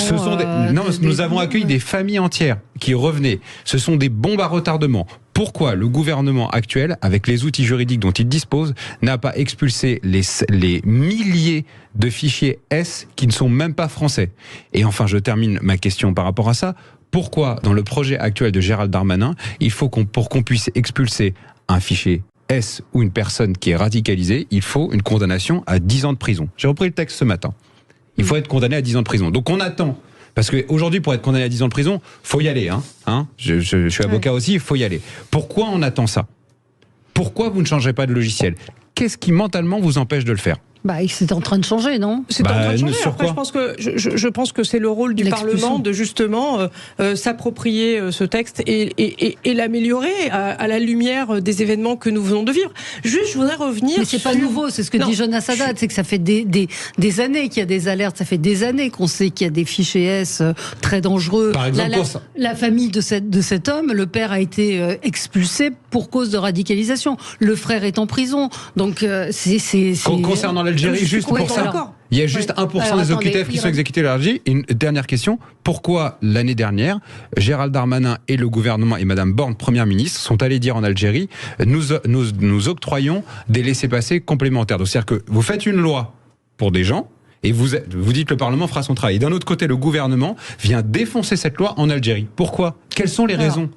Nous avons accueilli des familles entières qui revenaient. Ce sont des bombes à retardement. Pourquoi le gouvernement actuel, avec les outils juridiques dont il dispose, n'a pas expulsé les milliers de fichiers S qui ne sont même pas français? Et enfin, je termine ma question par rapport à ça. Pourquoi, dans le projet actuel de Gérald Darmanin, il faut pour qu'on puisse expulser un fichier S ou une personne qui est radicalisée, il faut une condamnation à 10 ans de prison? J'ai repris le texte ce matin. Il faut être condamné à 10 ans de prison. Donc on attend. Parce qu'aujourd'hui, pour être condamné à 10 ans de prison, faut y aller. Je suis avocat aussi, il faut y aller. Pourquoi on attend ça? Pourquoi vous ne changez pas de logiciel? Qu'est-ce qui mentalement vous empêche de le faire? C'est en train de changer, non? C'est en train de changer. Après, je pense que c'est le rôle du Parlement de justement s'approprier ce texte et l'améliorer à la lumière des événements que nous venons de vivre. Juste, je voudrais revenir. Mais c'est pas nouveau, c'est ce que dit Jonas Haddad, c'est que ça fait des années qu'il y a des alertes, ça fait des années qu'on sait qu'il y a des fichiers S très dangereux. Par exemple, la famille de cet homme, le père a été expulsé pour cause de radicalisation. Le frère est en prison. Donc concernant l'Algérie, juste pour ça, il y a juste 1% des OQTF qui sont exécutés à l'Algérie. Une dernière question, pourquoi l'année dernière, Gérald Darmanin et le gouvernement et Madame Borne, Première ministre, sont allés dire en Algérie, nous octroyons des laissez-passer complémentaires. Donc c'est-à-dire que vous faites une loi pour des gens, et vous dites que le Parlement fera son travail. Et d'un autre côté, le gouvernement vient défoncer cette loi en Algérie. Pourquoi? Quelles sont les raisons?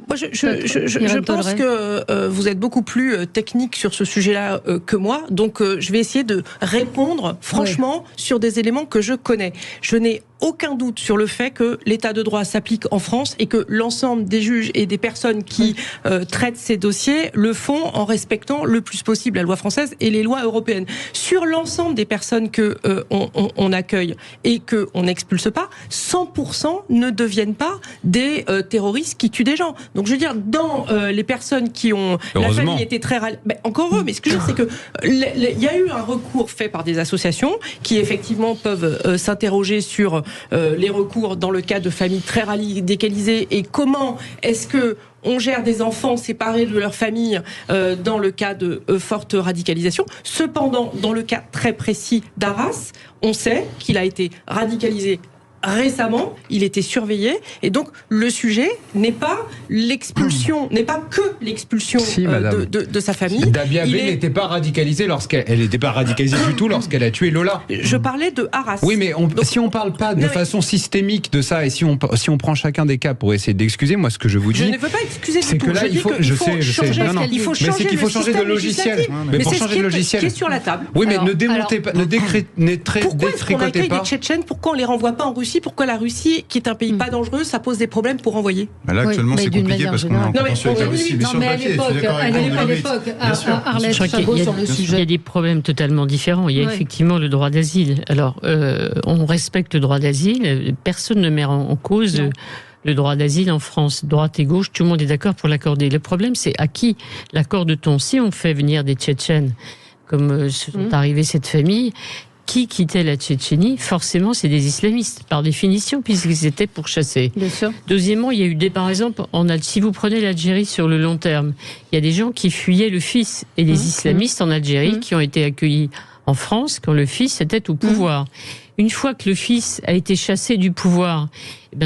Moi, je pense que vous êtes beaucoup plus technique sur ce sujet-là que moi, donc je vais essayer de répondre franchement sur des éléments que je connais. Je n'ai aucun doute sur le fait que l'état de droit s'applique en France et que l'ensemble des juges et des personnes qui traitent ces dossiers le font en respectant le plus possible la loi française et les lois européennes. Sur l'ensemble des personnes que on accueille et que on n'expulse pas, 100% ne deviennent pas des terroristes qui tuent des gens. Donc je veux dire, dans les personnes qui ont... La famille était très... encore heureux, mais ce que je veux dire, c'est que il y a eu un recours fait par des associations qui effectivement peuvent s'interroger sur les recours dans le cas de familles très radicalisées et comment est-ce que on gère des enfants séparés de leur famille dans le cas de forte radicalisation. Cependant, dans le cas très précis d'Arras, on sait qu'il a été radicalisé récemment, il était surveillé, et donc le sujet n'est pas l'expulsion, n'est pas que l'expulsion de sa famille. Dabia B n'était pas radicalisée elle n'était pas radicalisée du tout lorsqu'elle a tué Lola. Je parlais de Arras. Oui, mais si on parle pas de façon systémique de ça, et si on prend chacun des cas pour essayer d'excuser, moi ce que je vous dis, je ne veux pas excuser c'est que là il faut changer de logiciel. Mais pour changer de logiciel, qui est sur la table. Oui, mais ne démontez pas, ne détricotez pas. Pourquoi est-ce qu'on accueille des Tchétchènes? Pourquoi on les renvoie pas en Russie? Pourquoi la Russie, qui est un pays pas dangereux, ça pose des problèmes pour renvoyer? Là, actuellement, c'est compliqué parce qu'on est en contentieux avec la Russie. Mais sur le papier, à l'époque, Arlette Chabot sur le sujet. Il y a des problèmes totalement différents. Il y a effectivement le droit d'asile. Alors, on respecte le droit d'asile. Personne ne met en cause le droit d'asile en France. Droite et gauche, tout le monde est d'accord pour l'accorder. Le problème, c'est à qui l'accorde-t-on? Si on fait venir des Tchétchènes, comme sont arrivés cette famille, qui quittait la Tchétchénie, forcément, c'est des islamistes, par définition, puisqu'ils étaient pourchassés. Bien sûr. Deuxièmement, il y a eu par exemple, si vous prenez l'Algérie sur le long terme, il y a des gens qui fuyaient le fils et les islamistes en Algérie qui ont été accueillis en France quand le fils était au pouvoir. Une fois que le fils a été chassé du pouvoir,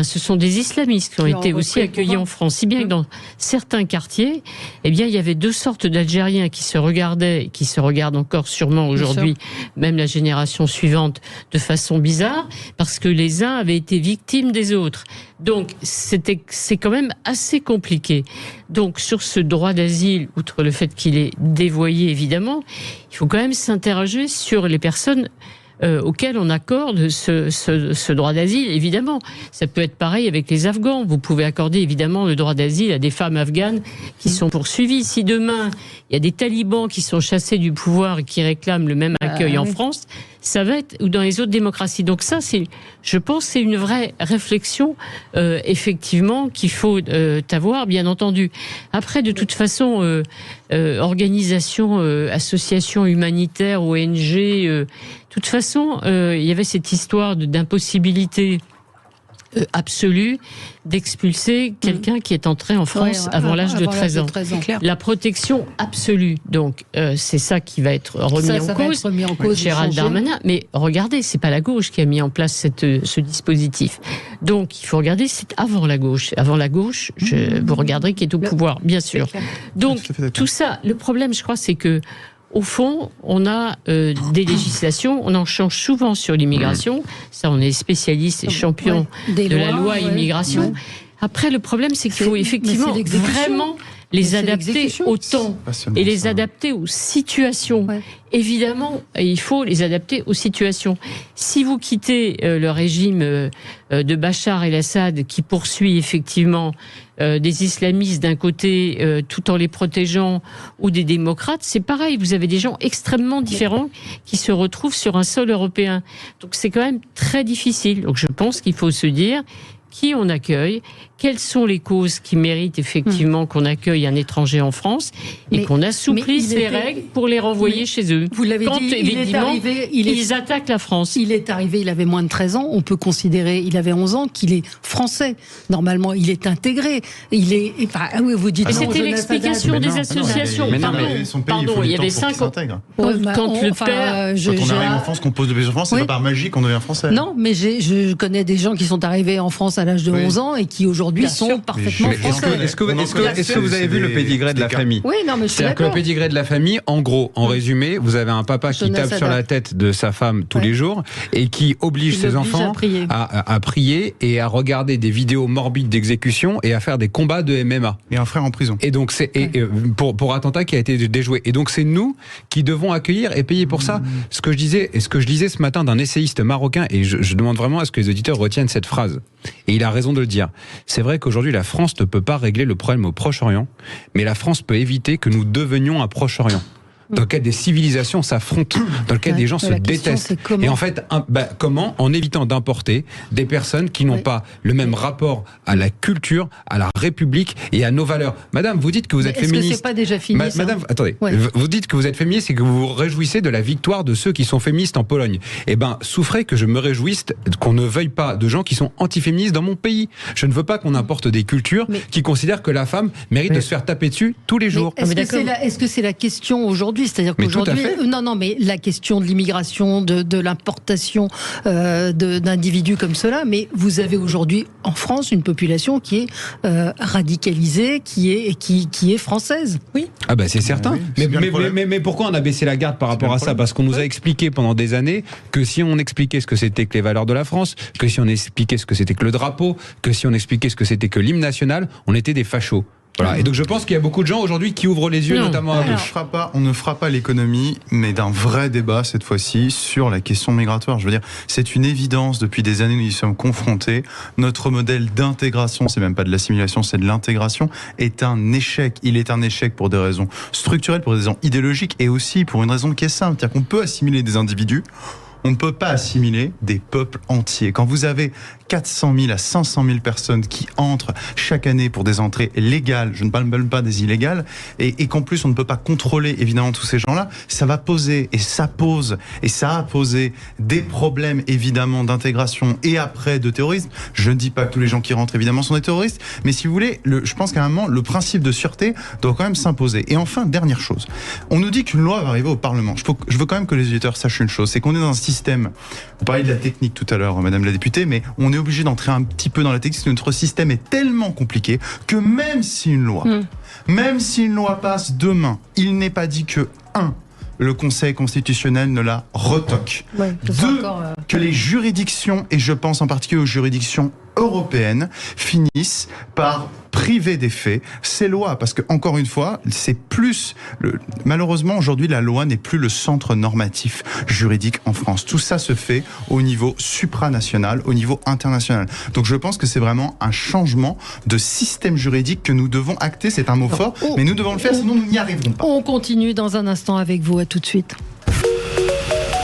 ce sont des islamistes qui ont été aussi accueillis en France. Si bien que dans certains quartiers, il y avait deux sortes d'Algériens qui se regardaient, et qui se regardent encore sûrement aujourd'hui, même la génération suivante, de façon bizarre, parce que les uns avaient été victimes des autres. Donc c'est quand même assez compliqué. Donc sur ce droit d'asile, outre le fait qu'il est dévoyé évidemment, il faut quand même s'interroger sur les personnes auxquels on accorde ce droit d'asile, évidemment. Ça peut être pareil avec les Afghans. Vous pouvez accorder évidemment le droit d'asile à des femmes afghanes qui sont poursuivies. Si demain, il y a des talibans qui sont chassés du pouvoir et qui réclament le même accueil en France, ça va être ou dans les autres démocraties. Donc ça, je pense, c'est une vraie réflexion effectivement qu'il faut avoir, bien entendu. Après, de toute façon, organisations, associations humanitaires, ONG, de toute façon, il y avait cette histoire d'impossibilité absolue d'expulser quelqu'un qui est entré en France avant l'âge de 13 ans. La protection absolue, donc c'est ça qui va être remis en cause, Gérald Darmanin. Mais regardez, c'est pas la gauche qui a mis en place ce dispositif. Donc il faut regarder, c'est avant la gauche. Avant la gauche, vous regarderez qui est au pouvoir, bien sûr. Donc tout ça, le problème, je crois, c'est que au fond, on a des législations, on en change souvent sur l'immigration. Ça, on est spécialistes et champions de la loi immigration. Après, le problème, c'est qu'il faut effectivement vraiment les adapter au temps et les adapter aux situations. Évidemment, il faut les adapter aux situations. Si vous quittez le régime de Bachar el-Assad qui poursuit effectivement des islamistes d'un côté tout en les protégeant ou des démocrates, c'est pareil. Vous avez des gens extrêmement différents qui se retrouvent sur un sol européen. Donc c'est quand même très difficile. Donc je pense qu'il faut se dire qui on accueille, quelles sont les causes qui méritent effectivement qu'on accueille un étranger en France et qu'on assouplisse les règles pour les renvoyer chez eux. Vous l'avez dit, ils attaquent la France. Il est arrivé, il avait moins de 13 ans, on peut considérer, il avait 11 ans, qu'il est français. Normalement, il est intégré. Il est... Enfin, oui, vous dites... C'était l'explication des associations. Pardon, il y avait 5 ans. Quand on arrive en France, qu'on pose de pieds en France, c'est pas par magie qu'on devient français. Non, mais je connais des gens qui sont arrivés en France à l'âge de 11 ans et qui aujourd'hui sont parfaitement français. Est-ce que vous avez vu le pédigré de la famille? Oui, non, mais c'est-à-dire que le pédigré de la famille, en gros, en résumé, vous avez un papa qui tape sur la tête de sa femme tous les jours et qui oblige ses enfants à prier et à regarder des vidéos morbides d'exécution et à faire des combats de MMA. Et un frère en prison. Et donc c'est pour attentat qui a été déjoué. Et donc c'est nous qui devons accueillir et payer pour ça. Ce que je disais ce matin d'un essayiste marocain, et je demande vraiment à ce que les auditeurs retiennent cette phrase. Et il a raison de le dire. C'est vrai qu'aujourd'hui, la France ne peut pas régler le problème au Proche-Orient, mais la France peut éviter que nous devenions un Proche-Orient. Dans lequel des civilisations s'affrontent, dans lequel des gens se détestent. Et en fait, comment? En évitant d'importer des personnes qui n'ont pas le même rapport à la culture, à la République et à nos valeurs. Madame, vous dites que vous êtes féministe. Est-ce que c'est pas déjà fini, ça? Madame, attendez. Vous dites que vous êtes féministe et que vous vous réjouissez de la victoire de ceux qui sont féministes en Pologne. Eh ben, souffrez que je me réjouisse qu'on ne veuille pas de gens qui sont antiféministes dans mon pays. Je ne veux pas qu'on importe des cultures qui considèrent que la femme mérite de se faire taper dessus tous les jours. Est-ce que c'est la question aujourd'hui? C'est-à-dire qu'aujourd'hui, mais la question de l'immigration, de l'importation d'individus comme cela, mais vous avez aujourd'hui en France une population qui est radicalisée, qui est française. Oui. Ah bah c'est certain. Oui, mais pourquoi on a baissé la garde par rapport à ça? Parce qu'on nous a expliqué pendant des années que si on expliquait ce que c'était que les valeurs de la France, que si on expliquait ce que c'était que le drapeau, que si on expliquait ce que c'était que l'hymne national, on était des fachos. Voilà. Et donc je pense qu'il y a beaucoup de gens aujourd'hui qui ouvrent les yeux, notamment à gauche. On ne fera pas l'économie, mais d'un vrai débat cette fois-ci sur la question migratoire. Je veux dire, c'est une évidence depuis des années, nous y sommes confrontés. Notre modèle d'intégration, c'est même pas de l'assimilation, c'est de l'intégration, est un échec. Il est un échec pour des raisons structurelles, pour des raisons idéologiques et aussi pour une raison qui est simple, c'est-à-dire qu'on peut assimiler des individus. On ne peut pas assimiler des peuples entiers. Quand vous avez 400 000 à 500 000 personnes qui entrent chaque année pour des entrées légales, je ne parle même pas des illégales, et qu'en plus on ne peut pas contrôler évidemment tous ces gens-là, ça va poser, et ça pose, et ça a posé des problèmes évidemment d'intégration et après de terrorisme. Je ne dis pas que tous les gens qui rentrent évidemment sont des terroristes, mais si vous voulez, je pense qu'à un moment, le principe de sûreté doit quand même s'imposer. Et enfin, dernière chose, on nous dit qu'une loi va arriver au Parlement. Je veux quand même que les auditeurs sachent une chose, c'est qu'on est dans un système, vous parliez de la technique tout à l'heure, Madame la députée, mais on est obligé d'entrer un petit peu dans la technique, notre système est tellement compliqué que même si une loi passe demain, il n'est pas dit que, le Conseil constitutionnel ne la retoque. Deux, que les juridictions, et je pense en particulier aux juridictions européennes, finissent par priver des faits ces lois, parce que encore une fois, c'est plus malheureusement aujourd'hui la loi n'est plus le centre normatif juridique en France. Tout ça se fait au niveau supranational, au niveau international. Donc je pense que c'est vraiment un changement de système juridique que nous devons acter. C'est un mot fort, mais nous devons le faire, sinon nous n'y arriverons pas. On continue dans un instant avec vous. À tout de suite.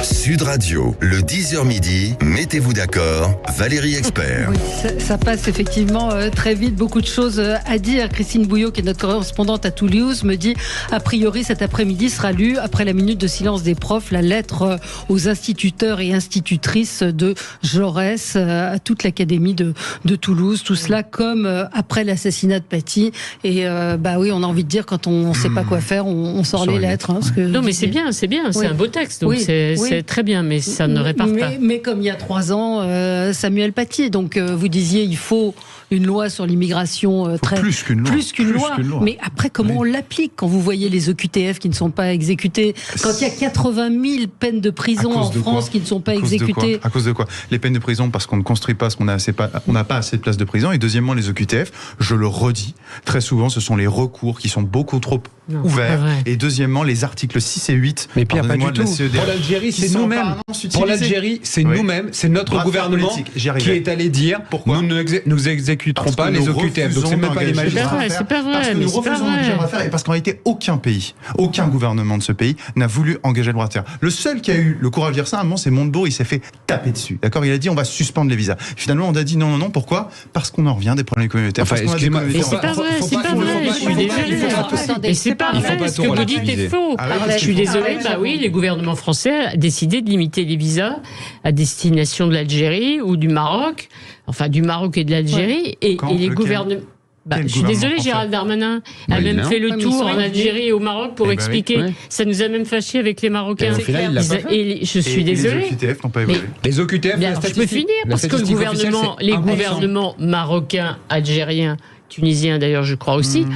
Sud Radio, le 10h midi, mettez-vous d'accord, Valérie Expert. Oui, ça passe effectivement très vite, beaucoup de choses à dire. Christine Bouillot, qui est notre correspondante à Toulouse, me dit, a priori cet après-midi sera lu, après la minute de silence des profs, la lettre aux instituteurs et institutrices de Jaurès à toute l'académie de Toulouse. Tout cela comme après l'assassinat de Paty. Et oui, on a envie de dire, quand on ne sait pas quoi faire, on sort les lettres. Non, mais c'est bien, c'est un beau texte. Donc c'est très bien, mais ça ne répare pas. Mais comme il y a 3 ans, Samuel Paty, donc vous disiez il faut une loi sur l'immigration plus qu'une loi. Mais après, comment on l'applique quand vous voyez les OQTF qui ne sont pas exécutés, quand il y a 80 000 peines de prison en France qui ne sont pas exécutées? À cause de quoi? Les peines de prison parce qu'on ne construit pas, parce qu'on n'a pas assez de places de prison. Et deuxièmement, les OQTF, je le redis, très souvent, ce sont les recours qui sont beaucoup trop ouverts. Et deuxièmement, les articles 6 et 8. Mais Pierre, pas du tout. Pour l'Algérie, c'est nous-mêmes. Pour l'Algérie, c'est nous-mêmes, c'est notre gouvernement qui est allé dire nous exécuterons pas les OQTF. Donc c'est même pas les magistrats. C'est pas vrai. Parce que nous refusons d'engager le droit de fer et parce qu'en réalité, aucun pays, aucun gouvernement de ce pays n'a voulu engager le droit de fer. Le seul qui a eu le courage de dire ça, à un moment, c'est Montebourg, il s'est fait taper dessus. D'accord? Il a dit on va suspendre les visas. Finalement, on a dit non. Pourquoi? Parce qu'on en revient des problèmes communautaires. Enfin, excusez-moi, c'est pas vrai. Je suis désolé. C'est pas vrai. Ce que vous dites est faux. Je suis désolé. Les gouvernements français ont décidé de limiter les visas à destination de l'Algérie ou du Maroc. Enfin, du Maroc et de l'Algérie. Et les gouvernements... je suis désolée, Gérald Darmanin a même fait le tour en Algérie et au Maroc pour expliquer. Ça nous a même fâchés avec les Marocains. Je suis désolée. Les OQTF n'ont pas évolué. Les OQTF, je peux finir, parce que les gouvernements marocains, algériens, tunisiens d'ailleurs, je crois aussi,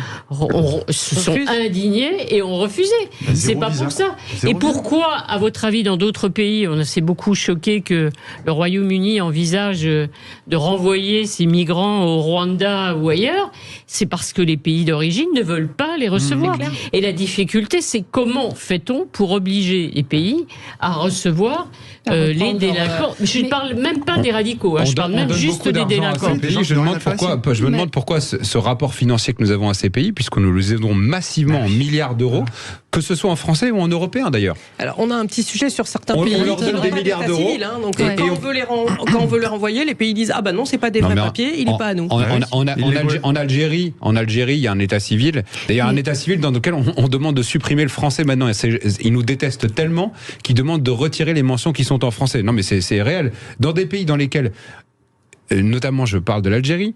se sont indignés et ont refusé. C'est pas pour ça. Et pourquoi, à votre avis, dans d'autres pays, on s'est beaucoup choqué que le Royaume-Uni envisage de renvoyer ces migrants au Rwanda ou ailleurs? C'est parce que les pays d'origine ne veulent pas les recevoir. Et la difficulté, c'est comment fait-on pour obliger les pays à recevoir les délinquants? Je ne parle même pas des radicaux, je parle même juste des délinquants. Je me demande pourquoi ce rapport financier que nous avons à ces pays, puisque nous les aidons massivement en milliards d'euros, que ce soit en français ou en européen d'ailleurs. Alors on a un petit sujet sur certains pays. On leur donne des milliards d'euros. Quand on veut les renvoyer, les pays disent non, c'est pas des vrais papiers, il n'est pas à nous. En Algérie, il y a un état civil. D'ailleurs, un état civil dans lequel on demande de supprimer le français maintenant. Ils nous détestent tellement qu'ils demandent de retirer les mentions qui sont en français. Non, mais c'est réel. Dans des pays dans lesquels, notamment, je parle de l'Algérie,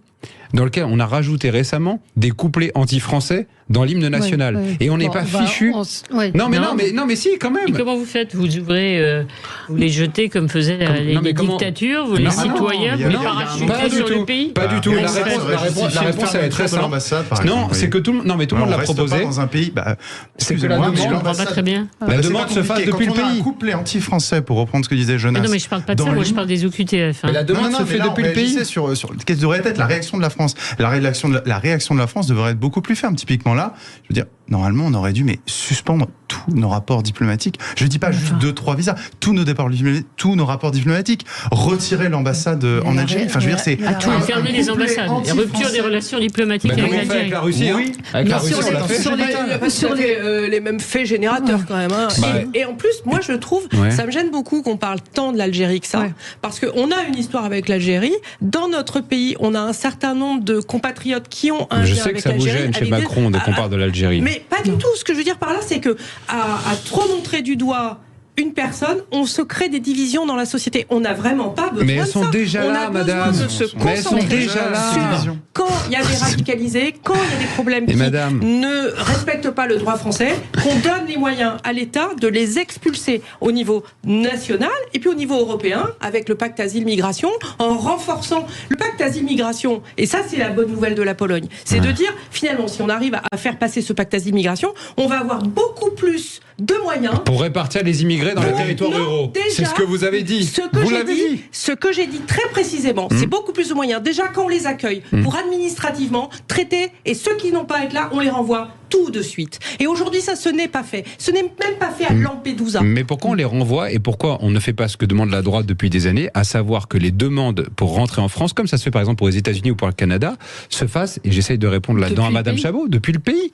dans lequel on a rajouté récemment des couplets anti-français dans l'hymne national. Et on n'est pas fichu. Non, mais si, quand même. Et comment vous faites? Vous ouvrez, vous les jetez comme faisaient les dictatures, vous les citoyens, vous les parachutez sur le pays? Pas du tout. La réponse, elle est très simple. Non, c'est que tout le monde l'a proposé. Dans un pays, c'est que la demande, pas très bien. La demande se fasse depuis le pays. Quand on a un couplet anti-français, pour reprendre ce que disait Jonas. Non, mais je parle pas de ça, moi je parle des OQTF. Mais la demande se fait depuis le pays. Sur quelle devrait être la réaction de la France. La réaction de la France devrait être beaucoup plus ferme. Typiquement là, je veux dire, normalement, on aurait dû suspendre tous nos rapports diplomatiques. Je ne dis pas juste 2-3 visas, tous nos rapports diplomatiques. Retirer l'ambassade en Algérie. Enfin, je veux dire, c'est fermer les ambassades, la rupture des relations diplomatiques avec l'Algérie. Avec la Russie, oui. Avec la Russie, on l'a fait. Sur les mêmes faits générateurs quand même. Et en plus, moi, je trouve, ça me gêne beaucoup qu'on parle tant de l'Algérie que ça, parce qu'on a une histoire avec l'Algérie. Dans notre pays, on a un certain nombre de compatriotes qui ont un lien avec l'Algérie. Je sais que ça vous gêne chez Macron qu'on parle de l'Algérie. Mais pas du tout. Ce que je veux dire par là, c'est que à trop montrer du doigt une personne, on se crée des divisions dans la société. On n'a vraiment pas besoin de ça. Mais elles sont déjà là, madame. Mais elles sont déjà là. Quand il y a des radicalisés, quand il y a des problèmes qui ne respectent pas le droit français, qu'on donne les moyens à l'État de les expulser au niveau national et puis au niveau européen avec le pacte asile-migration, en renforçant le pacte asile-migration. Et ça, c'est la bonne nouvelle de la Pologne. C'est de dire, finalement, si on arrive à faire passer ce pacte asile-migration, on va avoir beaucoup plus de moyens pour répartir les immigrés dans les territoires ruraux. C'est ce que vous avez dit. Ce que j'ai dit très précisément, c'est beaucoup plus de moyens. Déjà, quand on les accueille, pour administrativement traiter, et ceux qui n'ont pas à être là, on les renvoie tout de suite. Et aujourd'hui, ça, ce n'est pas fait. Ce n'est même pas fait à Lampedusa. Mais pourquoi on les renvoie et pourquoi on ne fait pas ce que demande la droite depuis des années, à savoir que les demandes pour rentrer en France, comme ça se fait par exemple pour les États-Unis ou pour le Canada, se fassent, et j'essaye de répondre là-dedans à Madame Chabot, depuis le pays.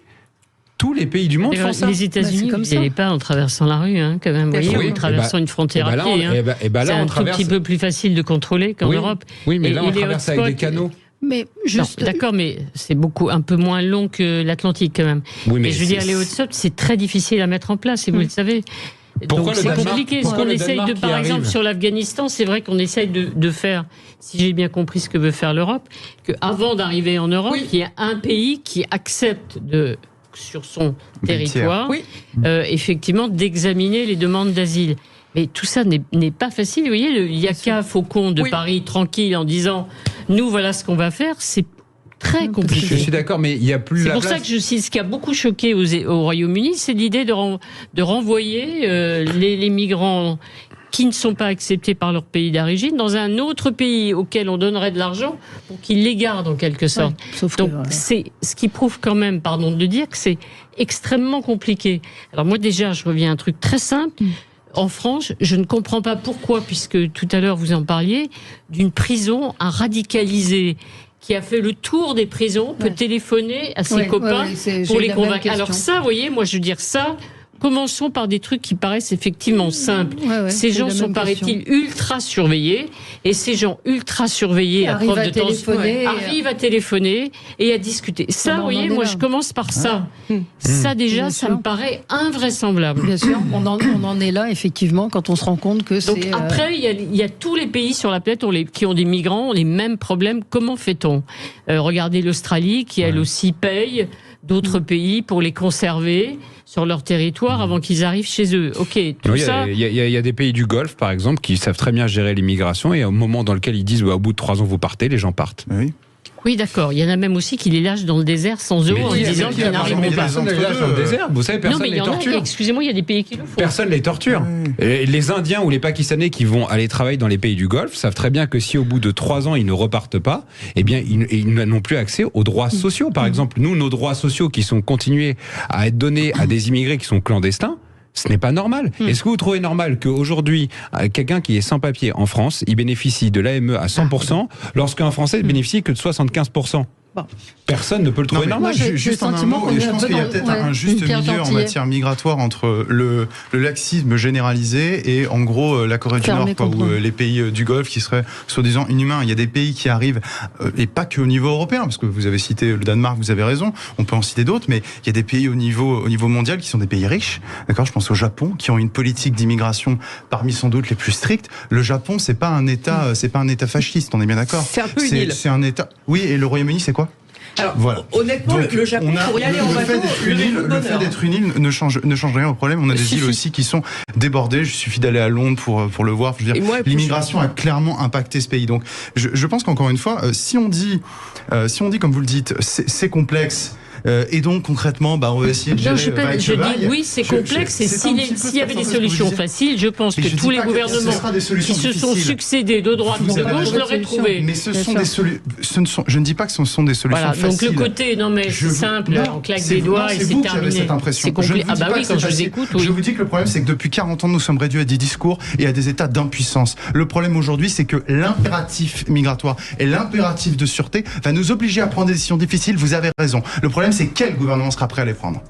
tous les pays du monde font ça. Les États-Unis, vous n'y allez pas en traversant la rue, quand même. Vous voyez, en traversant une frontière à pied. C'est un tout petit peu plus facile de contrôler qu'en Europe. Oui, mais là, on traverse avec des canaux. Mais juste... D'accord, mais c'est un peu moins long que l'Atlantique quand même. Oui, mais je veux dire, les hotspots, c'est très difficile à mettre en place, et vous le savez. Donc c'est compliqué. Ce qu'on essaye de, par exemple, sur l'Afghanistan, c'est vrai qu'on essaye de faire, si j'ai bien compris ce que veut faire l'Europe, qu'avant d'arriver en Europe, il y a un pays qui accepte sur son territoire, effectivement, d'examiner les demandes d'asile. Mais tout ça n'est pas facile. Vous voyez, le Yaka Faucon de Paris, tranquille, en disant « nous, voilà ce qu'on va faire », c'est très compliqué. Je suis d'accord, mais il n'y a plus C'est pour ça que ce qui a beaucoup choqué au Royaume-Uni, c'est l'idée de renvoyer les migrants qui ne sont pas acceptés par leur pays d'origine dans un autre pays auquel on donnerait de l'argent pour qu'ils les gardent en quelque sorte. Donc c'est ce qui prouve quand même, pardon de le dire, que c'est extrêmement compliqué. Alors moi déjà, je reviens à un truc très simple. En France, je ne comprends pas pourquoi, puisque tout à l'heure vous en parliez, d'une prison à radicaliser, qui a fait le tour des prisons, peut téléphoner à ses copains pour les convaincre. Alors ça, vous voyez, moi je veux dire ça, commençons par des trucs qui paraissent effectivement simples. Ces gens sont, paraît-il, ultra surveillés, et ces gens ultra surveillés arrivent à téléphoner et à discuter. Ça, vous voyez, moi je commence par ça. Ça déjà, ça me paraît invraisemblable. Bien sûr, on en est là, effectivement, quand on se rend compte que c'est... Donc après, il y a tous les pays sur la planète qui ont des migrants, ont les mêmes problèmes. Comment fait-on ? Regardez l'Australie, qui elle aussi paye d'autres pays pour les conserver sur leur territoire avant qu'ils arrivent chez eux. Ok, tout ça... Il y a des pays du Golfe, par exemple, qui savent très bien gérer l'immigration, et au moment dans lequel ils disent au bout de 3 ans vous partez, les gens partent. Oui, d'accord. Il y en a même aussi qui les lâchent dans le désert sans eau en disant qu'ils n'arriveront pas. Personne ne les lâche dans le désert. Vous savez, personne les torture. Excusez-moi, il y a des pays qui le font. Personne les torture. Les Indiens ou les Pakistanais qui vont aller travailler dans les pays du Golfe savent très bien que si au bout de 3 ans ils ne repartent pas, eh bien ils n'ont plus accès aux droits sociaux. Par exemple, nous, nos droits sociaux qui sont continués à être donnés à des immigrés qui sont clandestins, ce n'est pas normal. Est-ce que vous trouvez normal qu'aujourd'hui, quelqu'un qui est sans papier en France, il bénéficie de l'AME à 100%, lorsqu'un Français ne bénéficie que de 75%? Personne ne peut le trouver normal. Juste en un mot, et je pense qu'il y a peut-être un juste milieu en matière migratoire entre le laxisme généralisé et en gros la Corée du Nord ou les pays du Golfe qui seraient soi-disant inhumains. Il y a des pays qui arrivent, et pas qu'au niveau européen, parce que vous avez cité le Danemark, vous avez raison, on peut en citer d'autres, mais il y a des pays au niveau mondial qui sont des pays riches. D'accord, je pense au Japon, qui ont une politique d'immigration parmi sans doute les plus strictes. Le Japon, c'est pas un État fasciste, on est bien d'accord. C'est un peu une île. C'est un État. Oui, et le Royaume-Uni, c'est quoi? Alors, honnêtement, donc, le Japon, pour y aller en bateau, le fait d'être une île ne change rien au problème. On a des îles aussi qui sont débordées. Il suffit d'aller à Londres pour le voir. Je veux dire, l'immigration a clairement impacté ce pays. Donc, je pense qu'encore une fois, si on dit, comme vous le dites, c'est complexe. Et donc concrètement, on va essayer de gérer. Je dis oui, c'est complexe. Et s'il y avait des solutions faciles, je pense que tous les gouvernements qui se sont succédés de droite ou de gauche l'auraient trouvé. Mais ce sont des solutions. Je ne dis pas que ce sont des solutions faciles. Donc le côté, non mais c'est simple, on claque des doigts et c'est terminé. Cette impression. Ah bah oui, quand je vous écoute, oui. Je vous dis que le problème, c'est que depuis 40 ans, nous sommes réduits à des discours et à des états d'impuissance. Le problème aujourd'hui, c'est que l'impératif migratoire et l'impératif de sûreté va nous obliger à prendre des décisions difficiles. Vous avez raison. Le problème, c'est quel gouvernement sera prêt à les prendre.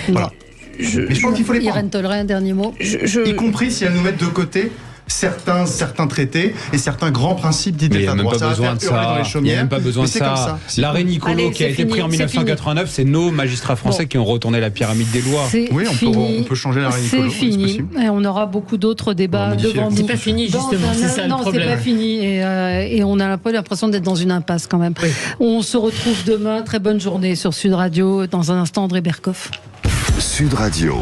Voilà. Mais je pense qu'il faut les prendre. Irène Tolleray, un dernier mot. Y compris si elles nous mettent de côté certains traités et certains grands principes dits d'état de droit. Il n'y a même pas besoin de ça. L'arrêt Niccolo qui a été pris en 1989, c'est nos magistrats français qui ont retourné la pyramide des lois. Oui, on peut changer l'arrêt Niccolo. C'est fini. Et on aura beaucoup d'autres débats devant nous. C'est pas fini, justement. C'est ça le problème. Non, c'est pas fini. Et on a un peu l'impression d'être dans une impasse quand même. On se retrouve demain. Très bonne journée sur Sud Radio. Dans un instant, André Berkoff. Sud Radio.